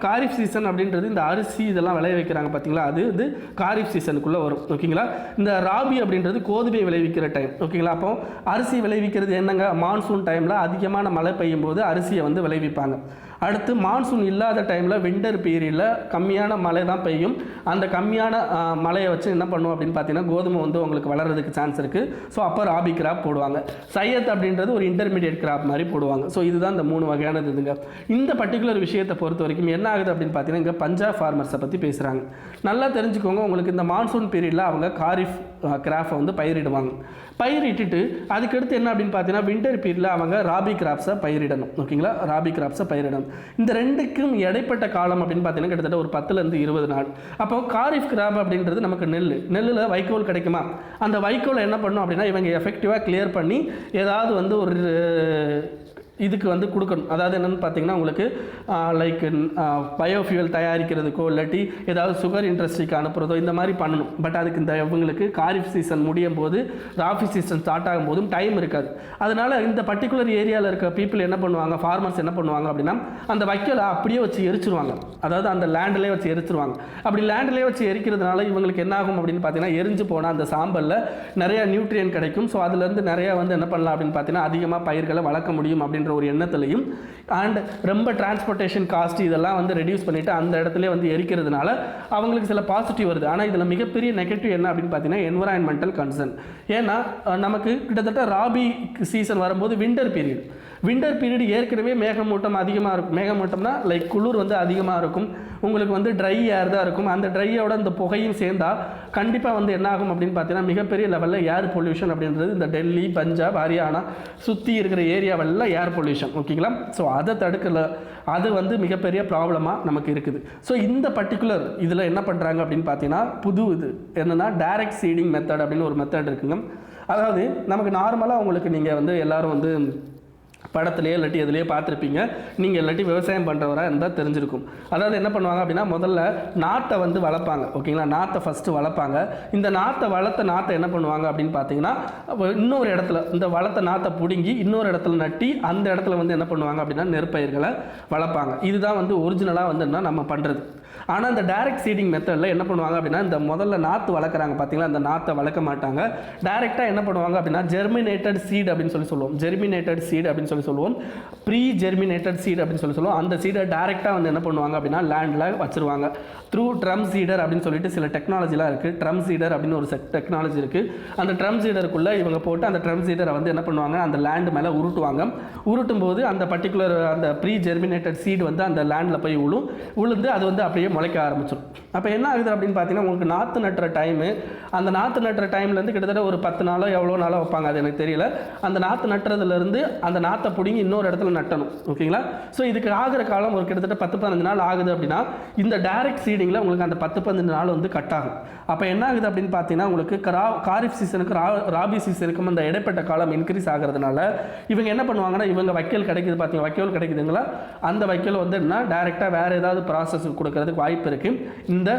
காரிஃப் சீசன் அப்படின்றது இந்த அரிசி இதெல்லாம் விளைய வைக்கிறாங்க பார்த்தீங்களா, அது இது காரிஃப் சீசனுக்குள்ளே வரும். ஓகேங்களா. இந்த ராபி அப்படின்றது கோதுமை விளைவிக்கிற டைம். ஓகேங்களா. அப்போ அரிசி விளைவிக்கிறது என்னங்க, மான்சூன் டைமில் அதிகமான மழை பெய்யும் போது அரிசியை வந்து விளைவிப்பாங்க. அடுத்து மான்சூன் இல்லாத டைமில் விண்டர் பீரியடில் கம்மியான மழை தான் பெய்யும். அந்த கம்மியான மழையை வச்சு என்ன பண்ணுவோம் அப்படின்னு பார்த்தீங்கன்னா, கோதுமை வந்து உங்களுக்கு வளர்கிறதுக்கு சான்ஸ் இருக்குது. ஸோ அப்போ ராபி கிராப் போடுவாங்க. சையத் அப்படின்றது ஒரு இன்டர்மீடியட் கிராப் மாதிரி போடுவாங்க. ஸோ இதுதான் இந்த 3 வகையானது இதுங்க. இந்த பர்டிகுலர் விஷயத்தை பொறுத்த வரைக்கும் என்ன ஆகுது அப்படின்னு பார்த்தீங்கன்னா, இங்கே பஞ்சாப் ஃபார்மர்ஸை பற்றி பேசுகிறாங்க. நல்லா தெரிஞ்சுக்கோங்க, உங்களுக்கு இந்த மான்சூன் பீரியடில் அவங்க காரிஃப் கிராஃபை வந்து பயிரிடுவாங்க. பயிரிட்டுட்டு அதுக்கடுத்து என்ன அப்படின்னு பார்த்தீங்கன்னா, விண்டர் பீரியடில் அவங்க ராபி கிராப்ஸை பயிரிடணும். ஓகேங்களா. ராபி கிராப்ஸை பயிரிடணும். இந்த ரெண்டுக்கும் இடைப்பட்ட காலம் அப்படின்னு பார்த்தீங்கன்னா கிட்டத்தட்ட ஒரு 10லேருந்து 20 நாள். அப்போ காரிஃப் கிராப் அப்படின்றது நமக்கு நெல்லில் வைக்கோல் கிடைக்குமா, அந்த வைக்கோலை என்ன பண்ணணும் அப்படின்னா இவங்க எஃபெக்டிவாக கிளியர் பண்ணி ஏதாவது வந்து ஒரு இதுக்கு வந்து கொடுக்கணும். அதாவது என்னென்னு பார்த்தீங்கன்னா, உங்களுக்கு லைக் பயோஃபியூவல் தயாரிக்கிறதுக்கோ இல்லாட்டி ஏதாவது சுகர் இண்டஸ்ட்ரிக்கு அனுப்புகிறதோ இந்த மாதிரி பண்ணணும். பட் அதுக்கு இந்த இவங்களுக்கு காரிஃப் சீசன் முடியும் போது ராபி சீசன் ஸ்டார்ட் ஆகும் போதும் டைம் இருக்காது. அதனால் இந்த பர்டிகுலர் ஏரியாவில் இருக்க பீப்புள் என்ன பண்ணுவாங்க, ஃபார்மர்ஸ் என்ன பண்ணுவாங்க அப்படின்னா, அந்த வைக்கோலை அப்படியே வச்சு எரிச்சிருவாங்க. அதாவது அந்த லேண்டிலே வச்சு எரிச்சிருவாங்க. அப்படி லேண்டிலே வச்சு எரிக்கிறதுனால இவங்களுக்கு என்ன ஆகும் அப்படின்னு பார்த்தீங்கன்னா, எரிஞ்சு போனால் அந்த சாம்பலில் நிறையா நியூட்ரியன் கிடைக்கும். ஸோ அதுலேருந்து நிறையா வந்து என்ன பண்ணலாம் அப்படின்னு பார்த்தீங்கன்னா, அதிகமாக பயிர்களை வளர்க்க முடியும் அப்படின்ற ஒரு எண்ணத்திலையும் அண்ட் ரொம்ப டிரான்ஸ்போர்ட்டேஷன் காஸ்ட் இதெல்லாம் வந்து ரெடியூஸ் பண்ணிவிட்டு அந்த இடத்துல வந்து எரிக்கிறதுனால அவங்களுக்கு சில பாசிட்டிவ் வருது. ஆனால் இதில் மிகப்பெரிய நெகட்டிவ் என்ன அப்படின்னு பார்த்தீங்கன்னா, என்விரான்மெண்டல் கன்சர்ன். ஏன்னா நமக்கு கிட்டத்தட்ட ராபி சீசன் வரும்போது விண்டர் பீரியட் ஏற்கனவே மேகமூட்டம் அதிகமாக இருக்கும். மேகமூட்டம்னா லைக் குளிர் வந்து அதிகமாக இருக்கும். உங்களுக்கு வந்து ட்ரை ஏர் தான் இருக்கும். அந்த ட்ரையோட இந்த புகையும் சேர்ந்தால் கண்டிப்பாக வந்து என்ன ஆகும் அப்படின்னு பார்த்தீங்கன்னா, மிகப்பெரிய லெவலில் ஏர் பொல்யூஷன் அப்படின்றது இந்த டெல்லி, பஞ்சாப், ஹரியானா சுற்றி இருக்கிற ஏரியாவெல்லாம் ஏர் பொல்யூஷன். ஓகேங்களா. ஸோ அதை தடுக்கலை, அது வந்து மிகப்பெரிய ப்ராப்ளமாக நமக்கு இருக்குது. ஸோ இந்த பர்டிகுலர் இதில் என்ன பண்ணுறாங்க அப்படின்னு பார்த்தீங்கன்னா, புது இது என்னென்னா டைரக்ட் சீடிங் மெத்தட் அப்படின்னு ஒரு மெத்தட் இருக்குங்க. அதாவது நமக்கு நார்மலாக உங்களுக்கு நீங்கள் வந்து எல்லோரும் வந்து படத்துலேயே இல்லாட்டி எதுலேயே பார்த்துருப்பீங்க. நீங்கள் இல்லாட்டி விவசாயம் பண்ணுறவராக இருந்தால் தெரிஞ்சிருக்கும். அதாவது என்ன பண்ணுவாங்க அப்படின்னா, முதல்ல நாற்றை வந்து வளர்ப்பாங்க. ஓகேங்களா. நாற்றை ஃபஸ்ட்டு வளர்ப்பாங்க. இந்த நாற்றை என்ன பண்ணுவாங்க அப்படின்னு பார்த்தீங்கன்னா, இன்னொரு இடத்துல இந்த வளர்த்த நாற்றை பிடுங்கி இன்னொரு இடத்துல நட்டி அந்த இடத்துல வந்து என்ன பண்ணுவாங்க அப்படின்னா நெற்பயிர்களை வளர்ப்பாங்க. இதுதான் வந்து ஒரிஜினலாக வந்து என்ன நம்ம பண்ணுறது. ஆனால் இந்த டைரக்ட் சீடிங் மெத்தடில் என்ன பண்ணுவாங்க அப்படின்னா, இந்த முதல்ல நாற்று வளர்க்குறாங்க பார்த்தீங்களா, அந்த நாற்றை வளர்க்க மாட்டாங்க. டைரெக்டாக என்ன பண்ணுவாங்க அப்படின்னா, ஜெர்மினேட்டட் சீட் அப்படின்னு சொல்லுவோம். ஜெர்மினேட்டட் சீட் அப்படின்னு சொல்லுவோம். ப்ரீ ஜெர்மினேட்டட் சீட் அப்படின்னு சொல்லுவோம். அந்த சீடை டைரெக்டாக வந்து என்ன பண்ணுவாங்க அப்படின்னா லேண்டில் வச்சுருவாங்க. த்ரூ ட்ரம் சீடர் அப்படின்னு சொல்லிட்டு சில டெக்னாலஜிலாம் இருக்குது. ட்ரம் சீடர் அப்படின்னு ஒரு டெக்னாலஜி இருக்குது. அந்த ட்ரம் சீடருக்குள்ளே இவங்க போட்டு அந்த ட்ரம் சீடரை வந்து என்ன பண்ணுவாங்க, அந்த லேண்டு மேலே உருட்டும் போது அந்த பர்டிகுலர் அந்த ப்ரீ ஜெர்மினேட்டட் சீடு வந்து அந்த லேண்டில் போய் உளுந்து அது வந்து அப்படியே முளைக்க ஆரம்பிச்சிடும். அப்போ என்ன ஆகுது அப்படின்னு பார்த்தீங்கன்னா, உங்களுக்கு நாற்று நட்டுற டைமு, அந்த நாற்று நட்டுற டைம்லேருந்து கிட்டத்தட்ட ஒரு 10 நாளோ எவ்வளோ நாளோ வைப்பாங்க, அது எனக்கு தெரியல. அந்த நாற்று நட்டுறதுலேருந்து அந்த நாற்றை பிடிங்கி இன்னொரு இடத்துல நட்டணும். ஓகேங்களா. ஸோ இதுக்கு ஆகிற காலம் ஒரு கிட்டத்தட்ட 10-15 நாள் ஆகுது அப்படின்னா, இந்த டைரக்ட் சீடிங்கில் உங்களுக்கு அந்த 10-15 நாள் வந்து கட் ஆகும். அப்போ என்ன ஆகுது அப்படின்னு பார்த்தீங்கன்னா, உங்களுக்கு காரிஃப் சீசனுக்கு ராபி சீசனுக்கும் அந்த இடைப்பட்ட காலம் இன்க்ரீஸ் ஆகிறதுனால இவங்க என்ன பண்ணுவாங்கன்னா, இவங்க வைக்கோல் கிடைக்குது பார்த்தீங்க, வைக்கோல் கிடைக்குதுங்களா, அந்த வைக்கோல் வந்து என்ன டைரெக்டாக வேறு ஏதாவது ப்ராசஸ் கொடுக்கறதுக்கு வாய்ப்பு இருக்குது. இந்த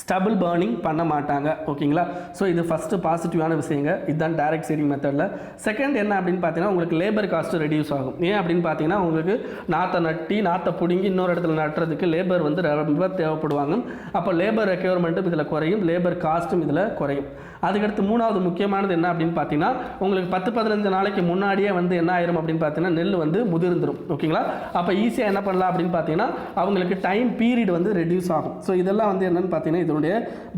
ஸ்டபிள் பர்னிங் பண்ண மாட்டாங்க. ஓகேங்களா. ஸோ இது ஃபஸ்ட்டு பாசிட்டிவான விஷயங்க. இதுதான் டைரக்ட் சீடிங் மெத்தடில். செகண்ட் என்ன அப்படின்னு பார்த்தீங்கன்னா, உங்களுக்கு லேபர் காஸ்ட்டு ரெடியூஸ் ஆகும். ஏன் அப்படின்னு பார்த்தீங்கன்னா, உங்களுக்கு நாற்றை பிடுங்கி இன்னொரு இடத்துல நட்டுறதுக்கு லேபர் வந்து ரொம்ப தேவைப்படுவாங்க. அப்போ லேபர் ரெக்யர்மெண்ட்டும் இதில் குறையும், லேபர் காஸ்ட்டும் இதில் குறையும். அதுக்கடுத்து மூணாவது முக்கியமானது என்ன அப்படின்னு பார்த்தீங்கன்னா, உங்களுக்கு 10-15 நாளைக்கு முன்னாடியே வந்து என்ன ஆயிரும் அப்படின்னு பார்த்தீங்கன்னா, நெல் வந்து முதிர்ந்துடும். ஓகேங்களா. அப்போ ஈஸியாக என்ன பண்ணலாம் அப்படின்னு பார்த்தீங்கன்னா, அவங்களுக்கு டைம் பீரியட் வந்து ரெடியூஸ் ஆகும். ஸோ இதெல்லாம் வந்து என்னென்னு பார்த்தீங்கன்னா இதனுடைய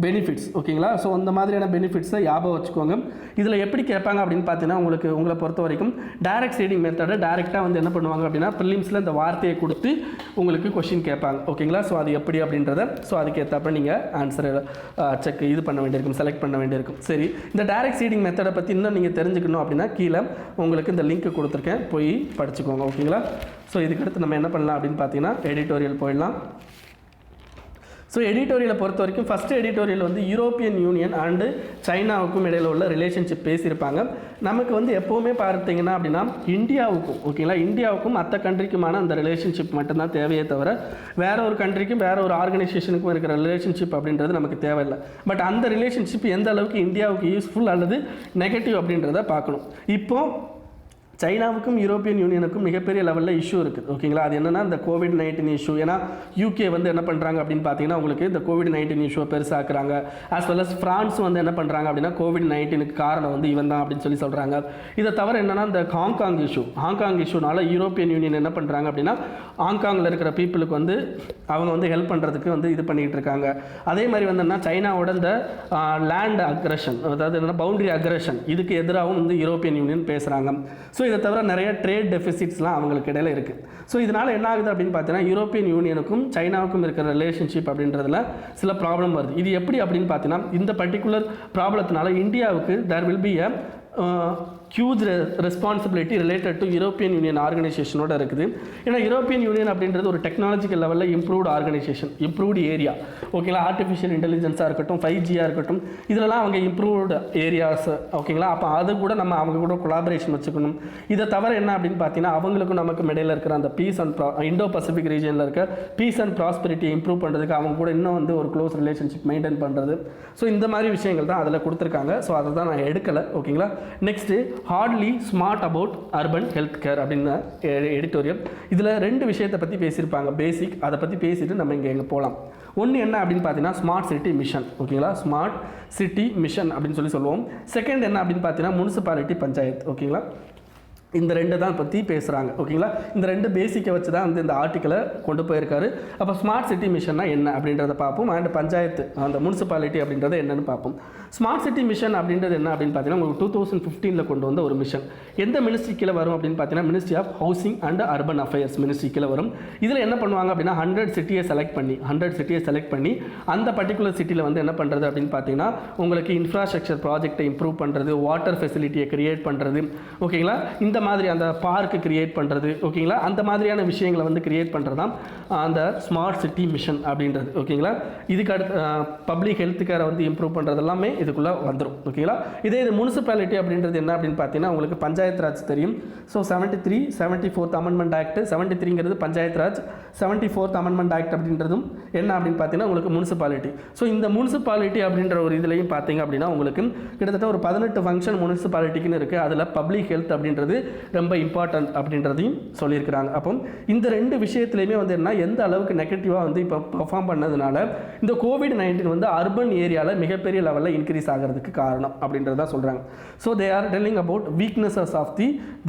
பெனிஃபிட்ஸ். ஓகேங்களா. ஸோ அந்த மாதிரியான பெனிஃபிட்ஸை ஞாபகம் வச்சுக்கோங்க. இதில் எப்படி கேட்பாங்க அப்படின்னு பார்த்தீங்கன்னா, உங்களை பொறுத்த வரைக்கும் டைரக்ட் சீடிங் மெத்தடை டைரெக்டாக வந்து என்ன பண்ணுவாங்க அப்படின்னா, ப்ரிலிம்ஸில் இந்த வார்த்தையை கொடுத்து உங்களுக்கு கொஷின் கேட்பாங்க. ஓகேங்களா. ஸோ அது எப்படி அப்படின்றத அதுக்கேற்றப்ப நீங்கள் ஆன்சரை இது பண்ண வேண்டியிருக்கும், செலக்ட் பண்ண வேண்டியிருக்கும். சரி, இந்த டைரக்ட் சீடிங் மெத்தடை பற்றி இன்னும் நீங்கள் தெரிஞ்சுக்கணும் அப்படின்னா கீழே உங்களுக்கு இந்த லிங்க் கொடுத்துருக்கேன், போய் படிச்சுக்கோங்க. ஓகேங்களா. ஸோ இதுக்கடுத்து நம்ம என்ன பண்ணலாம் அப்படின்னு பார்த்தீங்கன்னா, எடிட்டோரியல் போயிடலாம். ஸோ எடிட்டோரியலை பொறுத்த வரைக்கும் ஃபஸ்ட்டு எடிட்டோரியல் வந்து யூரோப்பியன் யூனியன் அண்டு சைனாவுக்கும் இடையில் உள்ள ரிலேஷன்ஷிப் பேசியிருப்பாங்க. நமக்கு வந்து எப்போவுமே பார்த்தீங்கன்னா அப்படின்னா இந்தியாவுக்கும் ஓகேங்களா, இந்தியாவுக்கும் மற்ற கண்ட்ரிக்குமான அந்த ரிலேஷன்ஷிப் மட்டும்தான் தேவையே தவிர வேற ஒரு கண்ட்ரிக்கும் வேற ஒரு ஆர்கனைசேஷனுக்கும் இருக்கிற ரிலேஷன்ஷிப் அப்படின்றது நமக்கு தேவையில்லை. பட் அந்த ரிலேஷன்ஷிப் எந்த அளவுக்கு இந்தியாவுக்கு யூஸ்ஃபுல் அல்லது நெகட்டிவ் அப்படின்றத பார்க்கணும். இப்போது சைனாவுக்கும் யூரோப்பியன் யூனியனுக்கும் மிகப்பெரிய லெவலில் இஷ்யூ இருக்குது ஓகேங்களா. அது என்னென்னா இந்த கோவிட்-19 இஷ்யூ. ஏன்னா யூகே வந்து என்ன பண்ணுறாங்க அப்படின்னு பார்த்தீங்கன்னா உங்களுக்கு இந்த கோவிட்-19 இஷ்யூவை பெருசாக்குறாங்க. ஆஸ் வெல் அஸ் ஃப்ரான்ஸ் வந்து என்ன பண்ணுறாங்க அப்படின்னா கோவிட்-19க்கு காரணம் வந்து இவன் தான் அப்படின்னு சொல்லி சொல்கிறாங்க. இதை தவிர என்னென்னா இந்த ஹாங்காங் இஷ்யூனால யூரோப்பியன் யூனியன் என்ன பண்ணுறாங்க அப்படின்னா ஹாங்காங்கில் இருக்கிற பீப்புளுக்கு வந்து அவங்க வந்து ஹெல்ப் பண்ணுறதுக்கு வந்து இது பண்ணிகிட்டு இருக்காங்க. அதே மாதிரி வந்து சைனாவோட இந்த லேண்ட் அக்ரஷன், அதாவது என்னென்னா பவுண்டரி அக்ரஷன், இதுக்கு எதிராகவும் வந்து யூரோப்பியன் யூனியன் பேசுகிறாங்க. ஸோ இதை தவிர நிறைய ட்ரேட் டெஃபிசிட்ஸ்லாம் அவங்களுக்கு இடையில இருக்குது. ஸோ இதனால் என்ன ஆகுது அப்படின்னு பார்த்தீங்கன்னா யூரோப்பியன் யூனியனுக்கும் சைனாவுக்கும் இருக்கிற ரிலேஷன்ஷிப் அப்படின்றதுல சில ப்ராப்ளம் வருது. இது எப்படி அப்படின்னு பார்த்தீங்கன்னா இந்த பர்டிகுலர் ப்ராப்ளத்தினால இந்தியாவுக்கு there will be huge responsibility related to European Union ஆர்கனைசேஷனோட இருக்குது. ஏன்னா யூரோப்பியன் யூனியன் அப்படின்றது ஒரு டெக்னாலஜிக்கல் லெவலில் இம்ப்ரூவ்டு ஆர்கனைசேஷன், இம்ப்ரூவ்டு ஏரியா ஓகேங்களா. ஆர்டிஃபிஷியல் இன்டெலிஜென்ஸாக இருக்கட்டும், 5Gயாக இருக்கட்டும், இதெல்லாம் அவங்க இம்ப்ரூவ்டு ஏரியாஸ் ஓகேங்களா. அப்போ அது கூட நம்ம அவங்க கூட கொலாபரேஷன் வச்சுக்கணும். இதை தவிர என்ன அப்படின்னு பார்த்தீங்கன்னா அவங்களுக்கும் நமக்கு இடையில இருக்கிற அந்த பீஸ் அண்ட் இண்டோ பசிபிக் ரீஜனில் இருக்க பீஸ் அண்ட் ப்ராஸ்பெரிட்டி இம்ப்ரூவ் பண்ணுறதுக்கு அவங்க கூட இன்னும் வந்து ஒரு க்ளோஸ் ரிலேஷன்ஷிப் மெயின்டைன் பண்ணுறது. ஸோ இந்த மாதிரி விஷயங்கள் தான் அதில் கொடுத்துருக்காங்க. ஸோ அதை தான் நான் எடுக்கலை ஓகேங்களா. Next hardly smart about urban health care அப்படின்னு எடிட்டோரியல். இதில் 2 விஷயத்தை பற்றி பேசியிருப்பாங்க பேசிக். அதை பற்றி பேசிட்டு நம்ம இங்கே போகலாம். ஒன்று என்ன அப்படின்னு பார்த்தீங்கன்னா ஸ்மார்ட் சிட்டி மிஷன் ஓகேங்களா, ஸ்மார்ட் சிட்டி மிஷன் அப்படின்னு சொல்லுவோம். செகண்ட் என்ன அப்படின்னு பார்த்தீங்கன்னா முனிசிபாலிட்டி பஞ்சாயத்து ஓகேங்களா. இந்த 2 தான் பற்றி பேசுகிறாங்க ஓகேங்களா. இந்த 2 பேசிக்கை வச்சு தான் வந்து இந்த ஆர்டிக்கலை கொண்டு போயிருக்காரு. அப்போ ஸ்மார்ட் சிட்டி மிஷன்னா என்ன அப்படின்றத பார்ப்போம். அண்ட் பஞ்சாயத்து அந்த முனிசிபாலிட்டி அப்படின்றத என்னென்னு பார்ப்போம். ஸ்மார்ட் சிட்டி மிஷன் அப்படின்றது என்ன அப்படின்னு பார்த்தீங்கன்னா உங்களுக்கு 2015 கொண்டு வந்த ஒரு மிஷன். எந்த மினிஸ்ட்ரி கீழே வரும் அப்படின்னு பார்த்தீங்கன்னா ministry of housing and urban affairs ministry கீழே வரும். இதில் என்ன பண்ணுவாங்க அப்படின்னா 100 சிட்டியை செலக்ட் பண்ணி அந்த பர்டிகுலர் சிட்டியில் வந்து என்ன பண்ணுறது அப்படின்னு பார்த்தீங்கன்னா உங்களுக்கு இன்ஃப்ராஸ்ட்ரக்சர் ப்ராஜெக்டை இம்ப்ரூவ் பண்ணுறது, வாட்டர் ஃபெசிலிட்டியை கிரியேட் பண்ணுறது ஓகேங்களா. இந்த மாதிரி அந்த பார்க்கு கிரியேட் பண்ணுறது ஓகேங்களா. அந்த மாதிரியான விஷயங்களை வந்து கிரியேட் பண்ணுறது தான் அந்த ஸ்மார்ட் சிட்டி மிஷன் அப்படின்றது ஓகேங்களா. இதுக்கு அடுத்து பப்ளிக் ஹெல்த் கேரை வந்து இம்ப்ரூவ் பண்ணுறது எல்லாமே இதுக்குள்ளே வந்துடும் ஓகேங்களா. இது முனிசிபாலிட்டி அப்படின்றது என்ன அப்படின்னு பார்த்தீங்கன்னா உங்களுக்கு பஞ்சாயத்து ராஜ் தெரியும். ஸோ 74th அமெண்ட்மெண்ட் ஆக்ட் 73ங்கிறது panchayat raj, 74th amendment act அப்படின்றதும் என்ன அப்படின்னு பார்த்தீங்கன்னா உங்களுக்கு முனிசிபாலிட்டி. ஸோ இந்த முனிசிபாலிட்டி அப்படின்ற ஒரு இதுலையும் பார்த்தீங்க அப்படின்னா உங்களுக்கு கிட்டத்தட்ட ஒரு 18 ஃபங்க்ஷன் முனிசிபாலிட்டிக்குன்னு இருக்குது. அதில் பப்ளிக் ஹெல்த் அப்படின்றது ரொம்ப இம்பார்ட்டன்ட் அப்படின்றதையும் சொல்லியிருக்கிறாங்க. அப்போ இந்த 2 விஷயத்துலையுமே வந்து என்ன எந்த அளவுக்கு நெகட்டிவாக வந்து இப்போ பர்ஃபார்ம் பண்ணதுனால இந்த கோவிட்-19 வந்து அர்பன் ஏரியாவில் மிகப்பெரிய லெவலில் இன்க்ரீஸ் ஆகிறதுக்கு காரணம் அப்படின்றது தான் சொல்கிறாங்க. So they are telling about weaknesses of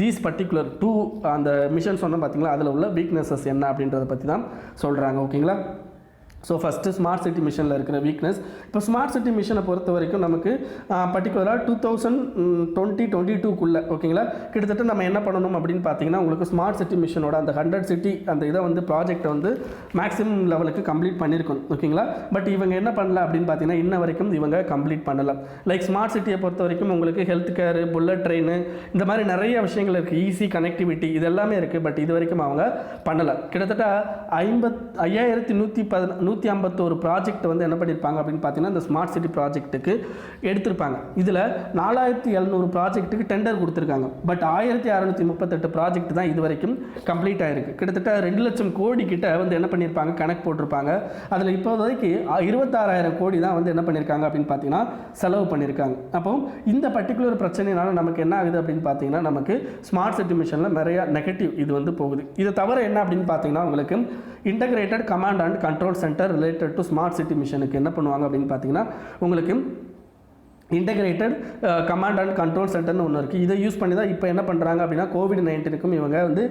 these particular 2 அந்த மிஷன் சொன்ன பார்த்தீங்களா, அதில் உள்ள வீக்னஸஸ் என்ன அப்படின்றத பற்றி தான் சொல்கிறாங்க ஓகேங்களா. ஸோ ஃபஸ்ட்டு ஸ்மார்ட் சிட்டி மிஷனில் இருக்கிற வீக்னஸ். இப்போ ஸ்மார்ட் சிட்டி மிஷனை பொறுத்த வரைக்கும் நமக்கு பர்டிகுலராக 2022 ஓகேங்களா கிட்டத்தட்ட நம்ம என்ன பண்ணணும் அப்படின்னு பார்த்தீங்கன்னா உங்களுக்கு ஸ்மார்ட் சிட்டி மிஷனோட அந்த 100 சிட்டி அந்த இதை வந்து ப்ராஜெக்டை வந்து மேக்ஸிமம் லெவலுக்கு கம்ப்ளீட் பண்ணியிருக்கணும் ஓகேங்களா. பட் இவங்க என்ன பண்ணல அப்படின்னு பார்த்தீங்கன்னா இன்ன வரைக்கும் இவங்க கம்ப்ளீட் பண்ணலை. லைக் ஸ்மார்ட் சிட்டியை பொறுத்த வரைக்கும் உங்களுக்கு ஹெல்த் கேரு, புல்லட் ட்ரெயின், இந்த மாதிரி நிறைய விஷயங்கள் இருக்குது, ஈஸி கனெக்டிவிட்டி இது எல்லாமே இருக்குது. பட் இது வரைக்கும் அவங்க பண்ணலை. கிட்டத்தட்ட 5151 ப்ராஜெக்ட் வந்து என்ன பண்ணியிருப்பாங்க அப்படின்னு பார்த்தீங்கன்னா இந்த ஸ்மார்ட் சிட்டி ப்ராஜெக்ட்டுக்கு எடுத்திருப்பாங்க. இதில் 4700 ப்ராஜெக்ட்டுக்கு டெண்டர் கொடுத்துருக்காங்க. பட் 1638 ப்ராஜெக்ட் தான் இது வரைக்கும் கம்ப்ளீட் ஆகிருக்கு. கிட்டத்தட்ட 2 லட்சம் கோடி கிட்ட வந்து என்ன பண்ணியிருப்பாங்க கணக்கு போட்டிருப்பாங்க. அதில் இப்போதைக்கு 26,000 கோடி தான் வந்து என்ன பண்ணியிருக்காங்க அப்படின்னு பார்த்தீங்கன்னா செலவு பண்ணியிருக்காங்க. அப்போ இந்த பர்டிகுலர் பிரச்சனைனால நமக்கு என்ன ஆகுது அப்படின்னு பார்த்தீங்கன்னா நமக்கு ஸ்மார்ட் சிட்டி மிஷனில் நிறைய நெகட்டிவ் இது வந்து போகுது. இதை தவிர என்ன அப்படின்னு பார்த்தீங்கன்னா உங்களுக்கு integrated command and control centre related to smart city மிஷனுக்கு என்ன பண்ணுவாங்க அப்படின்னு பார்த்தீங்கன்னா உங்களுக்கு இன்டகிரேட்டட் கமாண்ட் அண்ட் கண்ட்ரோல் சென்டர்னு ஒன்று இருக்குது. இதை யூஸ் பண்ணி தான் இப்போ என்ன பண்ணுறாங்க அப்படின்னா கோவிட்-19க்கும் இவங்க வந்து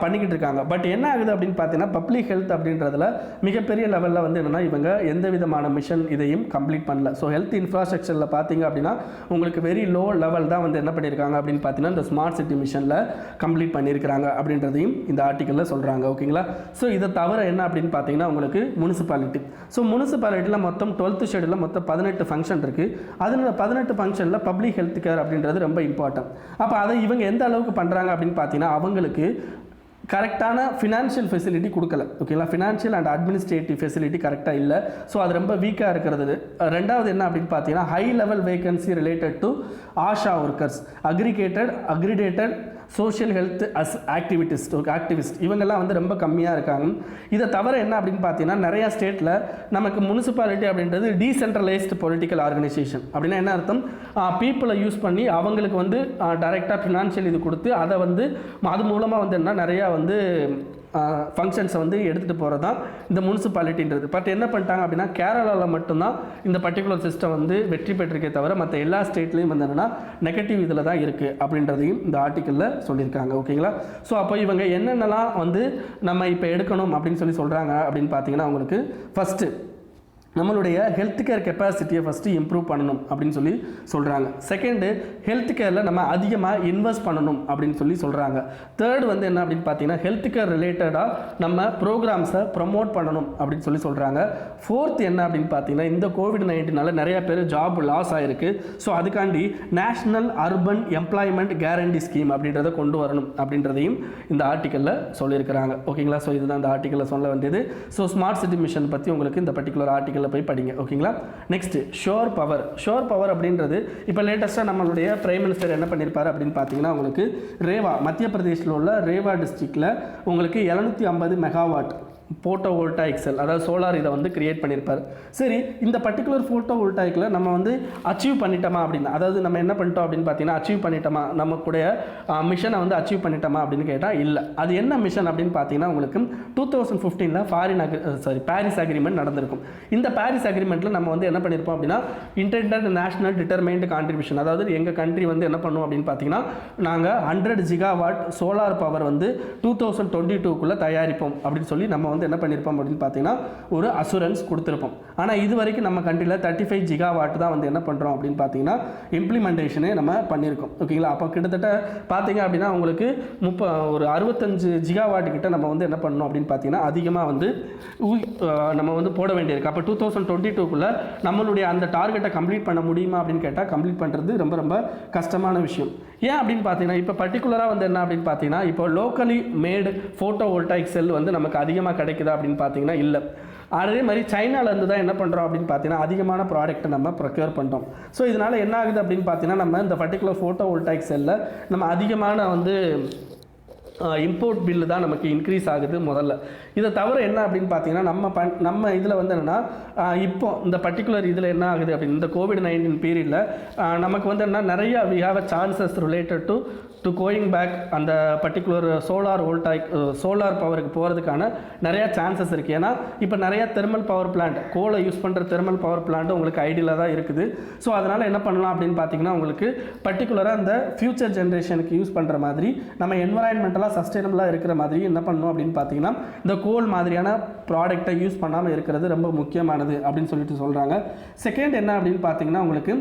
பண்ணிக்கிட்டு இருக்காங்க. பட் என்ன ஆகுது அப்படின்னு பார்த்தீங்கன்னா பப்ளிக் ஹெல்த் அப்படின்றதுல மிகப்பெரிய லெவலில் வந்து என்னென்னா இவங்க எந்த விதமான மிஷன் இதையும் கம்ப்ளீட் பண்ணல. ஸோ ஹெல்த் இன்ஃப்ராஸ்ட்ரக்சரில் பார்த்தீங்க அப்படின்னா உங்களுக்கு வெரி லோ லெவல் தான் வந்து என்ன பண்ணியிருக்காங்க அப்படின்னு பார்த்தீங்கன்னா இந்த ஸ்மார்ட் சிட்டி மிஷனில் கம்ப்ளீட் பண்ணியிருக்கிறாங்க அப்படின்றதையும் இந்த ஆர்டிக்கலில் சொல்கிறாங்க ஓகேங்களா. ஸோ இதை தவிர என்ன அப்படின்னு பார்த்தீங்கன்னா உங்களுக்கு முனிசிபாலிட்டி. ஸோ முனிசிபாலிட்டியில் மொத்தம் 12th ஷெடியூலில் மொத்தம் 18 ஃபங்க்ஷன் இருக்குது. அதில் 18 ஃபங்க்ஷனில் பப்ளிக் ஹெல்த் கேர் அப்படின்றது ரொம்ப இம்பார்ட்டன்ட். அப்போ அதை இவங்க எந்த அளவுக்கு பண்ணுறாங்க அப்படின்னு பார்த்தீங்கன்னா அவங்களுக்கு கரெக்டான ஃபினான்ஷியல் ஃபெசிலிட்டி கொடுக்கல. ஓகேங்களா, ஃபினான்ஷியல் அண்ட் அட்மினிஸ்ட்ரேட்டிவ் ஃபெசிலிட்டி கரெக்டாக இல்லை. ஸோ அது ரொம்ப வீக்காக இருக்கிறது. ரெண்டாவது என்ன அப்படின்னு பார்த்தீங்கன்னா high level vacancy related to Asha workers, accredited social health activist இவங்கெல்லாம் வந்து ரொம்ப கம்மியாக இருக்காங்க. இதை தவிர என்ன அப்படின்னு பார்த்தீங்கன்னா நிறையா ஸ்டேட்டில் நமக்கு முனிசிபாலிட்டி அப்படின்றது டீசென்ட்ரலைஸ்டு பொலிட்டிக்கல் ஆர்கனைசேஷன். அப்படின்னா என்ன அர்த்தம், பீப்புளை யூஸ் பண்ணி அவங்களுக்கு வந்து டைரெக்டாக ஃபினான்ஷியல் இது கொடுத்து அதை வந்து அது மூலமாக வந்து என்ன நிறையா வந்து ஃபங்க்ஷன்ஸை வந்து எடுத்துகிட்டு போகிறது தான் இந்த முனிசிபாலிட்டின்றது. பட் என்ன பண்ணிட்டாங்க அப்படின்னா கேரளாவில் மட்டும்தான் இந்த பர்டிகுலர் சிஸ்டம் வந்து வெற்றி பெற்றிருக்கே தவிர மற்ற எல்லா ஸ்டேட்லேயும் வந்து என்னென்னா நெகட்டிவ் இதில் தான் இருக்குது அப்படின்றதையும் இந்த ஆர்டிக்கலில் சொல்லியிருக்காங்க. ஓகேங்களா, ஸோ அப்போ இவங்க என்னென்னலாம் வந்து நம்ம இப்போ எடுக்கணும் அப்படின்னு சொல்கிறாங்க அப்படின்னு பார்த்தீங்கன்னா உங்களுக்கு ஃபஸ்ட்டு நம்மளுடைய ஹெல்த் கேர் கெப்பாசிட்டியை ஃபஸ்ட்டு இம்ப்ரூவ் பண்ணணும் அப்படின்னு சொல்கிறாங்க. செகண்டு ஹெல்த் கேரில் நம்ம அதிகமாக இன்வெஸ்ட் பண்ணணும் அப்படின்னு சொல்கிறாங்க. தேர்டு வந்து என்ன அப்படின்னு பார்த்தீங்கன்னா ஹெல்த் கேர் ரிலேட்டடாக நம்ம ப்ரோக்ராம்ஸை ப்ரமோட் பண்ணணும் அப்படின்னு சொல்கிறாங்க. ஃபோர்த் என்ன அப்படின்னு பார்த்தீங்கன்னா இந்த COVID-19 நிறையா பேர் ஜாப் லாஸ் ஆகிருக்கு. ஸோ அதுக்காண்டி national urban employment guarantee scheme அப்படின்றத கொண்டு வரணும் அப்படின்றதையும் இந்த ஆர்டிக்கலில் சொல்லியிருக்கிறாங்க. ஓகேங்களா, ஸோ இதுதான் இந்த ஆர்டிக்கலில் சொல்ல வேண்டியது. ஸோ ஸ்மார்ட் சிட்டி மிஷன் பற்றி உங்களுக்கு இந்த பர்டிகுலர் ஆர்டிக்கல் போய் படிங்க. ஓகேங்களா, நெக்ஸ்ட் ஷோர் பவர் அப்படின்றது இப்போ லேட்டஸ்ட்டாக நம்மளுடைய பிரைம் மினிஸ்டர் என்ன பண்ணியிருப்பார் அப்படின்னு பார்த்தீங்கன்னா உங்களுக்கு மத்திய பிரதேசில் உள்ள ரேவா டிஸ்ட்ரிக்டில் உங்களுக்கு 750 மெகாவாட் போட்டோவோல்டாயிக் செல், அதாவது சோலார் இதை வந்து கிரியேட் பண்ணியிருப்பார். சரி, இந்த பர்டிகுலர் போட்டோவோல்டாயிக்கில் நம்ம வந்து அச்சீவ் பண்ணிட்டோமா அப்படின்னா, அதாவது நம்ம என்ன பண்ணிட்டோம் அப்படின்னு பார்த்தீங்கன்னா அச்சீவ் பண்ணிட்டோமா, நமக்குடைய மிஷனை வந்து அச்சீவ் பண்ணிட்டோமா அப்படின்னு கேட்டால் இல்லை. அது என்ன மிஷன் அப்படின்னு பார்த்தீங்கன்னா உங்களுக்கு 2015 பாரிஸ் அக்ரிமெண்ட் நடந்திருக்கும். இந்த பாரிஸ் அக்ரிமெண்ட்டில் நம்ம வந்து என்ன பண்ணியிருப்போம் அப்படின்னா இன்டெண்டட் நேஷனல் டிட்டர்மைன்டு கான்ட்ரிபியூஷன், அதாவது எங்கள் கண்ட்ரி வந்து என்ன பண்ணுவோம் அப்படின்னு பார்த்தீங்கன்னா நாங்கள் 100 ஜிகாவாட் சோலார் பவர் வந்து 2022 தயாரிப்போம் அப்படின்னு சொல்லி நம்ம வந்து என்ன பண்ணியிருப்போம் அப்படின்னு பார்த்தீங்கன்னா ஒரு அசூரன்ஸ் கொடுத்துருப்போம். ஆனால் இது வரைக்கும் நம்ம கண்ட்ரியில் 35 ஜிகாவாட் தான் வந்து என்ன பண்ணுறோம் அப்படின்னு பார்த்தீங்கன்னா இம்ப்ளிமெண்டேஷனே நம்ம பண்ணியிருக்கோம். ஓகேங்களா, அப்போ கிட்டத்தட்ட பார்த்தீங்க அப்படின்னா உங்களுக்கு ஒரு 65 ஜிகாவாட் கிட்ட நம்ம வந்து என்ன பண்ணணும் அப்படின்னு பார்த்தீங்கன்னா அதிகமாக வந்து நம்ம வந்து போட வேண்டியிருக்கு. அப்போ 2022 நம்மளுடைய அந்த டார்கெட்டை கம்ப்ளீட் பண்ண முடியுமா அப்படின்னு கேட்டால் கம்ப்ளீட் பண்ணுறது ரொம்ப ரொம்ப கஷ்டமான விஷயம். ஏன் அப்படின்னு பார்த்தீங்கன்னா இப்போ பர்டிகுலராக வந்து என்ன அப்படின்னு பார்த்தீங்கன்னா இப்போ லோக்கலி மேடு ஃபோட்டோ வோல்டாயிக் செல் வந்து நமக்கு அதிகமாக கிடைக்குதா அப்படின்னு பார்த்தீங்கன்னா இல்லை. அதே மாதிரி சைனாலேருந்து தான் என்ன பண்ணுறோம் அப்படின்னு பார்த்தீங்கன்னா அதிகமான ப்ராடக்ட்டை நம்ம ப்ரொக்யூர் பண்ணுறோம். ஸோ இதனால் என்ன ஆகுது அப்படின்னு பார்த்தீங்கன்னா நம்ம இந்த பர்டிகுலர் ஃபோட்டோ வோல்டாயிக் செல்லில் நம்ம அதிகமான வந்து இம்போர்ட் பில்லு தான் நமக்கு இன்க்ரீஸ் ஆகுது முதல்ல. இதை தவிர என்ன அப்படின்னு பார்த்தீங்கன்னா நம்ம இதில் வந்து என்னென்னா இப்போ இந்த பர்டிகுலர் இதில் என்ன ஆகுது அப்படின்னு இந்த COVID-19 பீரியடில் நமக்கு வந்து என்ன நிறையா we have a chances related to going back அந்த பர்டிகுலர் சோலார் பவருக்கு போகிறதுக்கான நிறையா சான்சஸ் இருக்குது. ஏன்னா இப்போ நிறையா தெர்மல் பவர் பிளான்ட், கோலை யூஸ் பண்ணுற தெர்மல் பவர் பிளான்ட் உங்களுக்கு ஐடியில் தான் இருக்குது. ஸோ அதனால் என்ன பண்ணலாம் அப்படின்னு பார்த்தீங்கன்னா உங்களுக்கு பர்டிகுலராக இந்த ஃபியூச்சர் ஜென்ரேஷனுக்கு யூஸ் பண்ணுற மாதிரி நம்ம என்வரான்மெண்டலாக சஸ்டைனபிளாக இருக்கிற மாதிரி என்ன பண்ணணும் அப்படின்னு பார்த்தீங்கன்னா இந்த கோல் மாதிரியான ப்ராடக்டை யூஸ் பண்ணாமல் இருக்கிறது ரொம்ப முக்கியமானது அப்படின்னு சொல்கிறாங்க. செகண்ட் என்ன அப்படின்னு பார்த்தீங்கன்னா உங்களுக்கு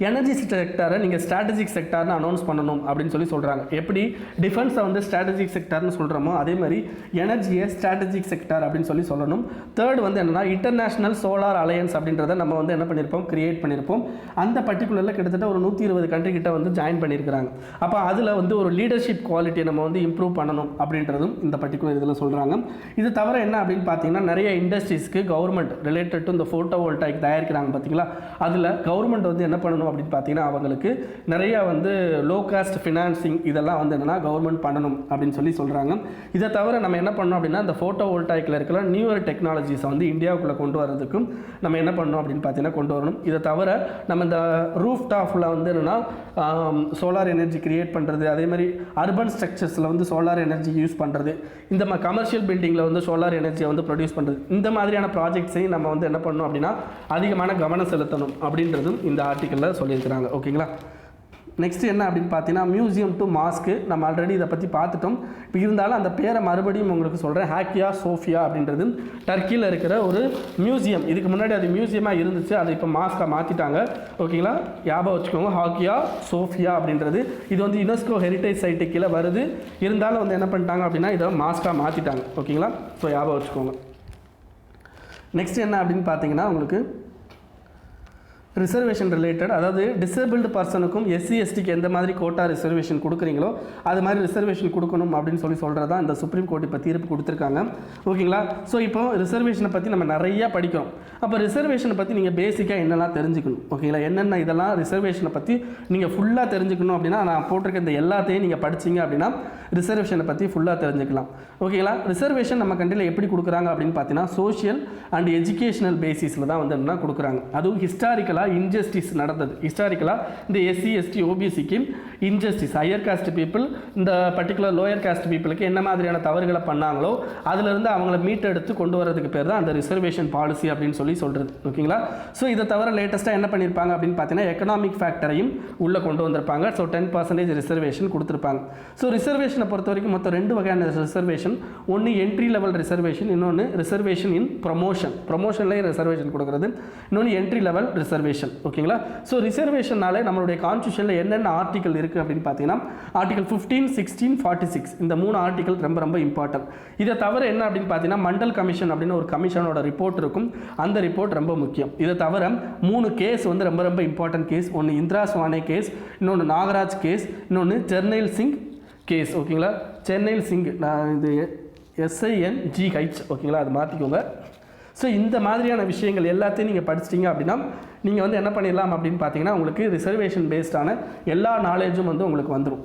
எனர்ஜி செக்டாரை நீங்கள் ஸ்ட்ராட்டஜிக் செக்டார்னு அனௌன்ஸ் பண்ணணும் அப்படின்னு சொல்கிறாங்க. எப்படி டிஃபென்ஸை வந்து ஸ்ட்ராட்டஜிக் செக்டார்னு சொல்கிறோமோ அதே மாதிரி எனர்ஜியை ஸ்ட்ராட்டஜிக் செக்டார் அப்படின்னு சொல்லணும். தேர்ட் வந்து என்னென்னா இன்டர்நேஷ்னல் சோலார் அலையன்ஸ் அப்படின்றத நம்ம வந்து என்ன பண்ணியிருப்போம் கிரியேட் பண்ணியிருப்போம். அந்த பர்டிகுலரில் கிட்டத்தட்ட ஒரு 120 கண்ட்ரி கிட்ட வந்து ஜாயின் பண்ணியிருக்கிறாங்க. அப்போ அதில் வந்து ஒரு லீடர்ஷிப் குவாலிட்டியை நம்ம வந்து இம்ப்ரூவ் பண்ணணும் அப்படின்றதும் இந்த பர்டிகுலர் இதில் சொல்கிறாங்க. இது தவிர என்ன அப்படின்னு பார்த்தீங்கன்னா நிறைய இண்டஸ்ட்ரீஸ்க்கு கவர்மெண்ட் ரிலேட்டட் டு இந்த ஃபோட்டோ வோல்டாயிக் தயாரிக்கிறாங்க பார்த்தீங்களா, அதில் கவர்மெண்ட் வந்து என்ன பண்ணணும் அப்படின்னு பார்த்தீங்கன்னா அவங்களுக்கு நிறைய வந்து லோ காஸ்ட் ஃபினான்சிங் இதெல்லாம் வந்து என்னென்னா கவர்மெண்ட் பண்ணணும் அப்படின்னு சொல்கிறாங்க. இதை தவிர நம்ம என்ன பண்ணணும் அப்படின்னா இந்த ஃபோட்டோ வோல்டாயிக்கில் இருக்கிற நியூவர் டெக்னாலஜிஸை வந்து இந்தியாவுக்குள்ளே கொண்டு வரதுக்கும் நம்ம என்ன பண்ணணும் அப்படின்னு பார்த்தீங்கன்னா கொண்டு வரணும். இதை தவிர நம்ம இந்த ரூஃப் டாப்பில் வந்து என்னென்னா சோலார் எனர்ஜி கிரியேட் பண்ணுறது, அதே மாதிரி அர்பன் ஸ்ட்ரக்சர்ஸில் வந்து சோலார் எனர்ஜி யூஸ் பண்ணுறது, இந்த மாதிரி கமர்ஷியல் பில்டிங்கில் வந்து சோலார் எனர்ஜியை வந்து ப்ரொடியூஸ் பண்ணுறது, இந்த மாதிரியான ப்ராஜெக்ட்ஸையும் நம்ம வந்து என்ன பண்ணணும் அப்படின்னா அதிகமான கவனம் செலுத்தணும் அப்படின்றதும் இந்த ஆர்டிக்கலில் சொல்லியிருக்கிறாங்க. ஓகேங்களா, நெக்ஸ்ட் என்ன அப்படின்னு பார்த்தீங்கன்னா மியூசியம் டு மாஸ்க்கு நம்ம ஆல்ரெடி இதை பற்றி பார்த்துட்டோம். இப்போ இருந்தாலும் அந்த பேரை மறுபடியும் உங்களுக்கு சொல்கிறேன். ஹாக்கியா சோஃபியா அப்படின்றது டர்க்கியில் இருக்கிற ஒரு மியூசியம். இதுக்கு முன்னாடி அது மியூசியமாக இருந்துச்சு, அதை இப்போ மாஸ்காக மாற்றிட்டாங்க. ஓகேங்களா, ஞாபகம் வச்சுக்கோங்க. ஹாக்கியா சோஃபியா அப்படின்றது இது வந்து யுனெஸ்கோ ஹெரிட்டேஜ் சைட்டு கீழே வருது. இருந்தாலும் வந்து என்ன பண்ணிட்டாங்க அப்படின்னா இதை மாஸ்காக மாற்றிட்டாங்க. ஓகேங்களா, ஸோ ஞாபகம் வச்சுக்கோங்க. நெக்ஸ்ட் என்ன அப்படின்னு பார்த்தீங்கன்னா உங்களுக்கு ரிசர்வேஷன் ரிலேட்டட், அதாவது டிசேபிள்டு பர்சனுக்கும் எஸ்சி எஸ்டிக்கு எந்த மாதிரி கோட்டா ரிசர்வேஷன் கொடுக்குறீங்களோ அது மாதிரி ரிசர்வேஷன் கொடுக்கணும் அப்படின்னு சொல்கிறதா இந்த சுப்ரீம் கோர்ட் இப்போ தீர்ப்பு கொடுத்துருக்காங்க. ஓகேங்களா? ஸோ இப்போ ரிசர்வேஷனை பற்றி நம்ம நிறையா படிக்கிறோம். அப்போ ரிசர்வேஷனை பற்றி நீங்கள் பேசிக்காக என்னெல்லாம் தெரிஞ்சுக்கணும். ஓகேங்களா? என்னென்ன இதெல்லாம் ரிசர்வேஷனை பற்றி நீங்கள் ஃபுல்லாக தெரிஞ்சுக்கணும் அப்படின்னா நான் போட்டிருக்க இந்த எல்லாத்தையும் நீங்கள் படிச்சிங்க அப்படின்னா ரிசர்வேஷனை பற்றி ஃபுல்லாக தெரிஞ்சுக்கலாம். ஓகேங்களா? ரிசர்வேஷன் நம்ம கண்ட்ரியில் எப்படி கொடுக்குறாங்க அப்படின்னு பார்த்தீங்கன்னா சோஷியல் அண்ட் எஜுகேஷனல் பேசிஸில் தான் வந்து என்ன கொடுக்குறாங்க. அதுவும் ஹிஸ்டாரிக்கலாக இன்ஜஸ்டிஸ் நடந்தது. ஹிஸ்டாரிக்கலாக இந்த எஸ்சி எஸ்டி ஓபிசிக்கு இன்ஜஸ்டிஸ், ஹையர் காஸ்ட் பீப்புள் இந்த பர்டிகுலர் லோயர் காஸ்ட் பீப்புளுக்கு என்ன மாதிரியான தவறுகளை பண்ணாங்களோ அதிலிருந்து அவங்கள மீட்டெடுத்து கொண்டு வரதுக்கு பேர் தான் அந்த ரிசர்வேஷன் பாலிசி அப்படின்னு சொல்கிறது. ஓகேங்களா? ஸோ இதை தவிர லேட்டஸ்ட்டாக என்ன பண்ணியிருப்பாங்க அப்படின்னு பார்த்தீங்கன்னா எக்கனாமிக் ஃபேக்டரையும் உள்ளே கொண்டு வந்திருப்பாங்க. ஸோ 10% ரிசர்வேஷன் கொடுத்துருப்பாங்க. ஸோ ரிசர்வேஷனை பொறுத்த வரைக்கும் மொத்தம் 2 வகையான ரிசர்வேஷன். ஒன்று என்ட்ரி லெவல் ரிசர்வேஷன், இன்னொன்று ரிசர்வேஷன் இன் ப்ரொமோஷன்லேயே ரிசர்வேஷன் கொடுக்குறது, இன்னொன்று என்ட்ரி லெவல் ரிசர்வேஷன். ஓகேங்களா? ஸோ ரிசர்வேஷனாலே நம்மளுடைய கான்ஸ்டியூஷனில் என்னென்ன ஆர்டிகல் இருக்குது அப்படின்னு பார்த்தீங்கன்னா ஆர்டிகல் 15, 16, 46 இந்த 3 ஆர்டிகல் ரொம்ப ரொம்ப இம்பார்ட்டன்ட். இதை தவிர என்ன அப்படின்னு பார்த்தீங்கன்னா மண்டல் கமிஷன் அப்படின்னு ஒரு கமிஷனோட ரிப்போர்ட் இருக்கும். அந்த ரிப்போர்ட் ரொம்ப முக்கியம். இதை தவிர 3 கேஸ் வந்து ரொம்ப ரொம்ப இம்பார்ட்டன்ட் கேஸ். ஒன்று இந்திரா சுவானே கேஸ், இன்னொன்று நாகராஜ் கேஸ், இன்னொன்று ஜெர்னைல் சிங் கேஸ். ஓகேங்களா? ஜெர்னைல் சிங், நான் இது SINGH. ஓகேங்களா? அது மாற்றிக்கோங்க. ஸோ இந்த மாதிரியான விஷயங்கள் எல்லாத்தையும் நீங்கள் படிச்சிட்டிங்க அப்படின்னா நீங்கள் வந்து என்ன பண்ணிடலாம் அப்படின்னு பார்த்தீங்கன்னா உங்களுக்கு ரிசர்வேஷன் பேஸ்டான எல்லா நாலேஜும் வந்து உங்களுக்கு வந்துடும்.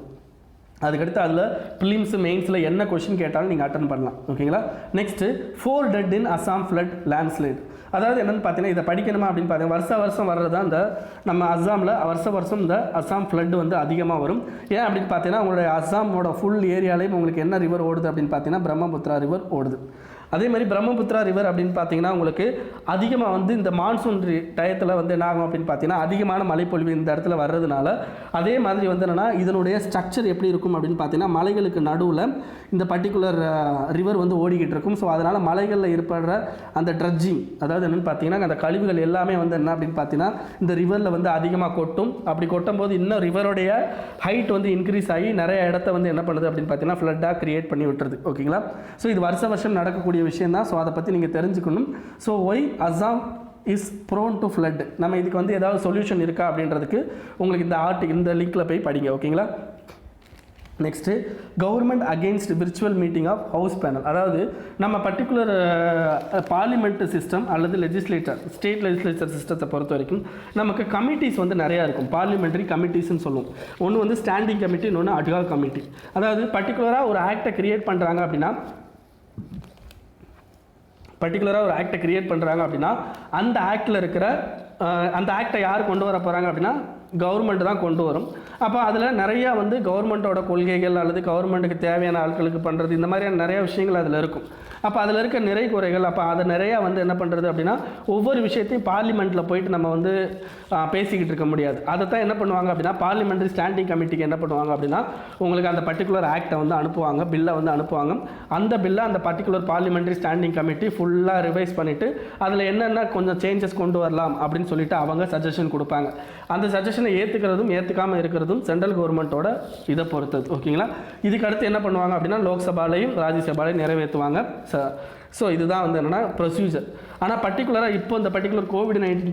அதுக்கடுத்து அதில் ப்ரிலிம்ஸ் மெயின்ஸில் என்ன கொஷின் கேட்டாலும் நீங்கள் அட்டன் பண்ணலாம். ஓகேங்களா? Next 4 dead in Assam flood landslide. அதாவது என்னென்னு பார்த்தீங்கன்னா இதை படிக்கணுமா அப்படின்னு பார்த்தீங்கன்னா வருஷம் வர்றது தான் இந்த நம்ம அஸ்ஸாமில் வருஷம் இந்த அஸ்ஸாம் ஃப்ளட் வந்து அதிகமாக வரும். ஏன் அப்படின்னு பார்த்தீங்கன்னா உங்களுடைய அஸ்ஸாமோட ஃபுல் ஏரியாலையும் உங்களுக்கு என்ன ரிவர் ஓடுது அப்படின்னு பார்த்தீங்கன்னா பிரம்மபுத்திரா ரிவர் ஓடுது. அதே மாதிரி பிரம்மபுத்திரா ரிவர் அப்படின்னு பார்த்தீங்கன்னா உங்களுக்கு அதிகமாக வந்து இந்த மான்சூன் டயத்தில் வந்து என்ன ஆகும் அப்படின்னு பார்த்தீங்கன்னா அதிகமான மழைப்பொழிவு இந்த இடத்துல வர்றதுனால அதே மாதிரி வந்து என்னென்னா இதனுடைய ஸ்ட்ரக்சர் எப்படி இருக்கும் அப்படின்னு பார்த்தீங்கன்னா மலைகளுக்கு நடுவில் இந்த பர்டிகுலர் ரிவர் வந்து ஓடிக்கிட்டு இருக்கும். ஸோ அதனால் மலைகளில் ஏற்படுற அந்த ட்ரட்ஜிங், அதாவது என்னென்னு பார்த்தீங்கன்னா அந்த கழிவுகள் எல்லாமே வந்து என்ன அப்படின்னு பார்த்தீங்கன்னா இந்த ரிவரில் வந்து அதிகமாக கொட்டும். அப்படி கொட்டும் போது இன்னும் ரிவருடைய ஹைட் வந்து இன்க்ரீஸ் ஆகி நிறைய இடத்த வந்து என்ன பண்ணுது அப்படின்னு பார்த்தீங்கன்னா ஃப்ளட்டாக கிரியேட் பண்ணி விட்டுருது. ஓகேங்களா? ஸோ இது வருஷம் நடக்கக்கூடிய விஷயம் தான். ஸோ அதை பற்றி நீங்கள் தெரிஞ்சுக்கணும். So why Assam is prone to flood, நம்ம இதுக்கு வந்து ஏதாவது சொல்யூஷன் இருக்கா அப்படின்றதுக்கு உங்களுக்கு இந்த ஆர்டிகல் இந்த லிங்க்கில் போய் படிங்க. ஓகேங்களா? Next government against virtual meeting of house panel. அதாவது நம்ம பர்டிகுலர் பார்லிமெண்ட் சிஸ்டம் அல்லது லெஜிஸ்லேச்சர் ஸ்டேட் லெஜிஸ்லேச்சர் சிஸ்டத்தை பொறுத்த வரைக்கும் நமக்கு கமிட்டிஸ் வந்து நிறையா இருக்கும். பார்லிமெண்ட்ரி கமிட்டிஸ்ன்னு சொல்லுவோம். ஒன்று வந்து ஸ்டாண்டிங் கமிட்டி, இன்னொன்று அட்ஹாக் கமிட்டி. அதாவது பர்டிகுலராக ஒரு ஆக்டை கிரியேட் பண்ணுறாங்க அப்படின்னா அந்த ஆக்டில் இருக்கிற அந்த ஆக்டை யார் கொண்டு வர போகிறாங்க அப்படின்னா கவர்மெண்ட் தான் கொண்டு வரும். அப்போ அதில் நிறையா வந்து கவர்மெண்ட்டோட கொள்கைகள் அல்லது கவர்மெண்ட்டுக்கு தேவையான ஆட்களுக்கு பண்ணுறது இந்த மாதிரியான நிறையா விஷயங்கள் அதில் இருக்கும். அப்போ அதில் இருக்க நிறை குறைகள் அப்போ அதை நிறையா வந்து என்ன பண்ணுறது அப்படின்னா ஒவ்வொரு விஷயத்தையும் பார்லிமெண்ட்டில் போயிட்டு நம்ம வந்து பேசிக்கிட்டு இருக்க முடியாது. அதை தான் என்ன பண்ணுவாங்க அப்படின்னா பார்லிமெண்ட்ரி ஸ்டாண்டிங் கமிட்டிக்கு என்ன பண்ணுவாங்க அப்படின்னா உங்களுக்கு அந்த பர்டிகுலர் ஆக்டை வந்து அனுப்புவாங்க, பில்லை வந்து அனுப்புவாங்க. அந்த பில்லை அந்த பர்டிகுலர் பார்லிமெண்ட்ரி ஸ்டாண்டிங் கமிட்டி ஃபுல்லாக ரிவைஸ் பண்ணிவிட்டு அதில் என்னென்ன கொஞ்சம் சேஞ்சஸ் கொண்டு வரலாம் அப்படின்னு சொல்லிட்டு அவங்க சஜஷன் கொடுப்பாங்க. அந்த சஜஷனை ஏற்றுக்கிறதும் ஏற்றுக்காமல் இருக்கிறதும் சென்ட்ரல் கவர்மெண்ட்டோட இதை பொறுத்தது. ஓகேங்களா? இதுக்கு அடுத்து என்ன பண்ணுவாங்க அப்படின்னா லோக்சபாலையும் ராஜ்யசபாலையும் நிறைவேற்றுவாங்க. ஸோ இதுதான் வந்து என்னென்னா ப்ரொசீஜர். ஆனால் பர்டிகுலராக இப்போ இந்த பர்டிகுலர் கோவிட்-19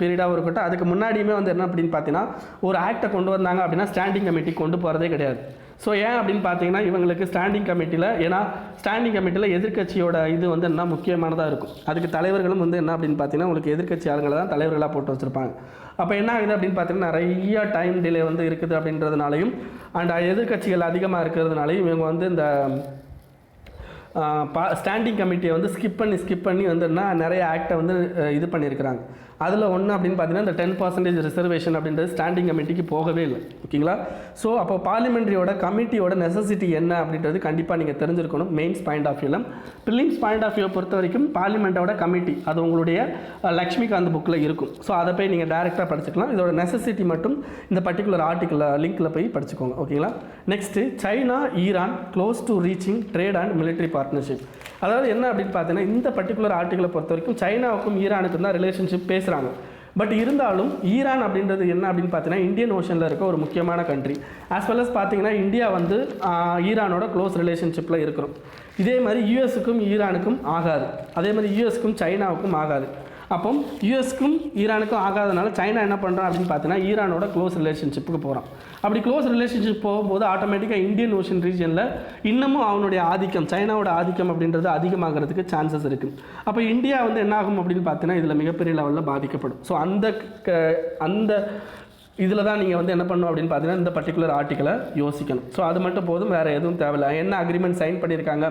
பீரியடாகவும் இருக்கட்டும், அதுக்கு முன்னாடியுமே வந்து என்ன அப்படின்னு பார்த்தீங்கன்னா ஒரு ஆக்டை கொண்டு வந்தாங்க அப்படின்னா ஸ்டாண்டிங் கமிட்டி கொண்டு போகிறதே கிடையாது. ஸோ ஏன் அப்படின்னு பார்த்தீங்கன்னா இவங்களுக்கு ஸ்டாண்டிங் கமிட்டியில் எதிர்க்கட்சியோட இது வந்து என்ன முக்கியமானதாக இருக்கும். அதுக்கு தலைவர்களும் வந்து என்ன அப்படின்னு பார்த்தீங்கன்னா உங்களுக்கு எதிர்க்கட்சி ஆளுங்களை தான் தலைவர்களாக போட்டு வச்சுருப்பாங்க. அப்போ என்ன ஆகுது அப்படின்னு பார்த்தீங்கன்னா நிறைய டைம் டிலே வந்து இருக்குது அப்படின்றதுனாலையும் அண்ட் எதிர்க்கட்சிகள் அதிகமாக இருக்கிறதுனாலையும் இவங்க வந்து இந்த ஸ்டாண்டிங் கமிட்டியை வந்து ஸ்கிப் பண்ணி வந்துன்னா நிறைய ஆக்டை வந்து இது பண்ணியிருக்கிறாங்க. அதில் ஒன்று அப்படின்னு பார்த்தீங்கன்னா இந்த 10% ரிசர்வேஷன் அப்படின்றது ஸ்டாண்டிங் கமிட்டிக்கு போகவே இல்லை. ஓகேங்களா? ஸோ அப்போ பார்லிமெண்ட்ரியோட கமிட்டியோட நெசசிட்டி என்ன அப்படின்றது கண்டிப்பாக நீங்கள் தெரிஞ்சிருக்கணும். மெயின்ஸ் பாயிண்ட் ஆஃப் வியூவில் ப்ரிலிம்ஸ் பாயிண்ட் ஆஃப் வியூ பொறுத்த வரைக்கும் பார்லிமெண்ட்டோட கமிட்டி அது உங்களுடைய லக்ஷ்மிகாந்த் புக்கில் இருக்கும். ஸோ அதை போய் நீங்கள் டேரெக்டாக படிச்சுக்கலாம். இதோட நெசசிட்டி மட்டும் இந்த பர்டிகுலர் ஆர்டிக்கல் லிங்க்கில் போய் படிச்சுக்கோங்க. ஓகேங்களா? Next China Iran close to reaching trade and military partnership. அதாவது என்ன அப்படின்னு பார்த்தீங்கன்னா இந்த பர்டிகுலர் ஆர்டிக்கலை பொறுத்த வரைக்கும் சைனாவுக்கும் ஈரானுக்கும் தான் ரிலேஷன்ஷிப் பேசுகிறாங்க. பட் இருந்தாலும் ஈரான் அப்படின்றது என்ன அப்படின்னு பார்த்தீங்கன்னா இந்தியன் ஓஷனில் இருக்க ஒரு முக்கியமான கண்ட்ரி. ஆஸ் வெல் அஸ் பார்த்தீங்கன்னா இந்தியா வந்து ஈரானோட க்ளோஸ் ரிலேஷன்ஷிப்பில் இருக்கிறோம். இதே மாதிரி யூஎஸுக்கும் ஈரானுக்கும் ஆகாது, அதே மாதிரி யூஎஸ்க்கும் சைனாவுக்கும் ஆகாது. அப்போ யூஎஸ்க்கும் ஈரானுக்கும் ஆகாதனால சைனா என்ன பண்ணுறான் அப்படின்னு பார்த்தீங்கன்னா ஈரானோட க்ளோஸ் ரிலேஷன்ஷிப்புக்கு போகிறான். அப்படி க்ளோஸ் ரிலேஷன்ஷிப் போகும்போது ஆட்டோமேட்டிக்காக இந்தியன் ஓஷன் ரீஜனில் இன்னமும் அவனுடைய ஆதிக்கம், சைனாவோட ஆதிக்கம் அப்படின்றது அதிகமாகிறதுக்கு சான்சஸ் இருக்குது. அப்போ இந்தியா வந்து என்ன ஆகும் அப்படின்னு பார்த்தீங்கன்னா இதில் மிகப்பெரிய லெவலில் பாதிக்கப்படும். ஸோ அந்த இதில் தான் நீங்கள் வந்து என்ன பண்ணணும் அப்படின்னு பார்த்தீங்கன்னா இந்த பர்டிகுலர் ஆர்டிக்கலை யோசிக்கணும். ஸோ அது மட்டும் போதும், வேறு எதுவும் தேவையில்லை. என்ன அக்ரிமெண்ட் சைன் பண்ணியிருக்காங்க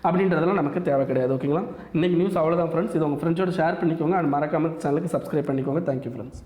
அப்படின்றதெல்லாம் நமக்கு தேவை கிடையாது. ஓகேங்களா? இன்றைக்கி நியூஸ் அவ்வளோதான் ஃப்ரெண்ட்ஸ். இது உங்கள் ஃப்ரெண்ட்ஸோட ஷேர் பண்ணிக்கோங்க. அண்ட் மறக்காமல் சேனலுக்கு சப்ஸ்கிரைப் பண்ணிக்கோங்க. Thank you friends.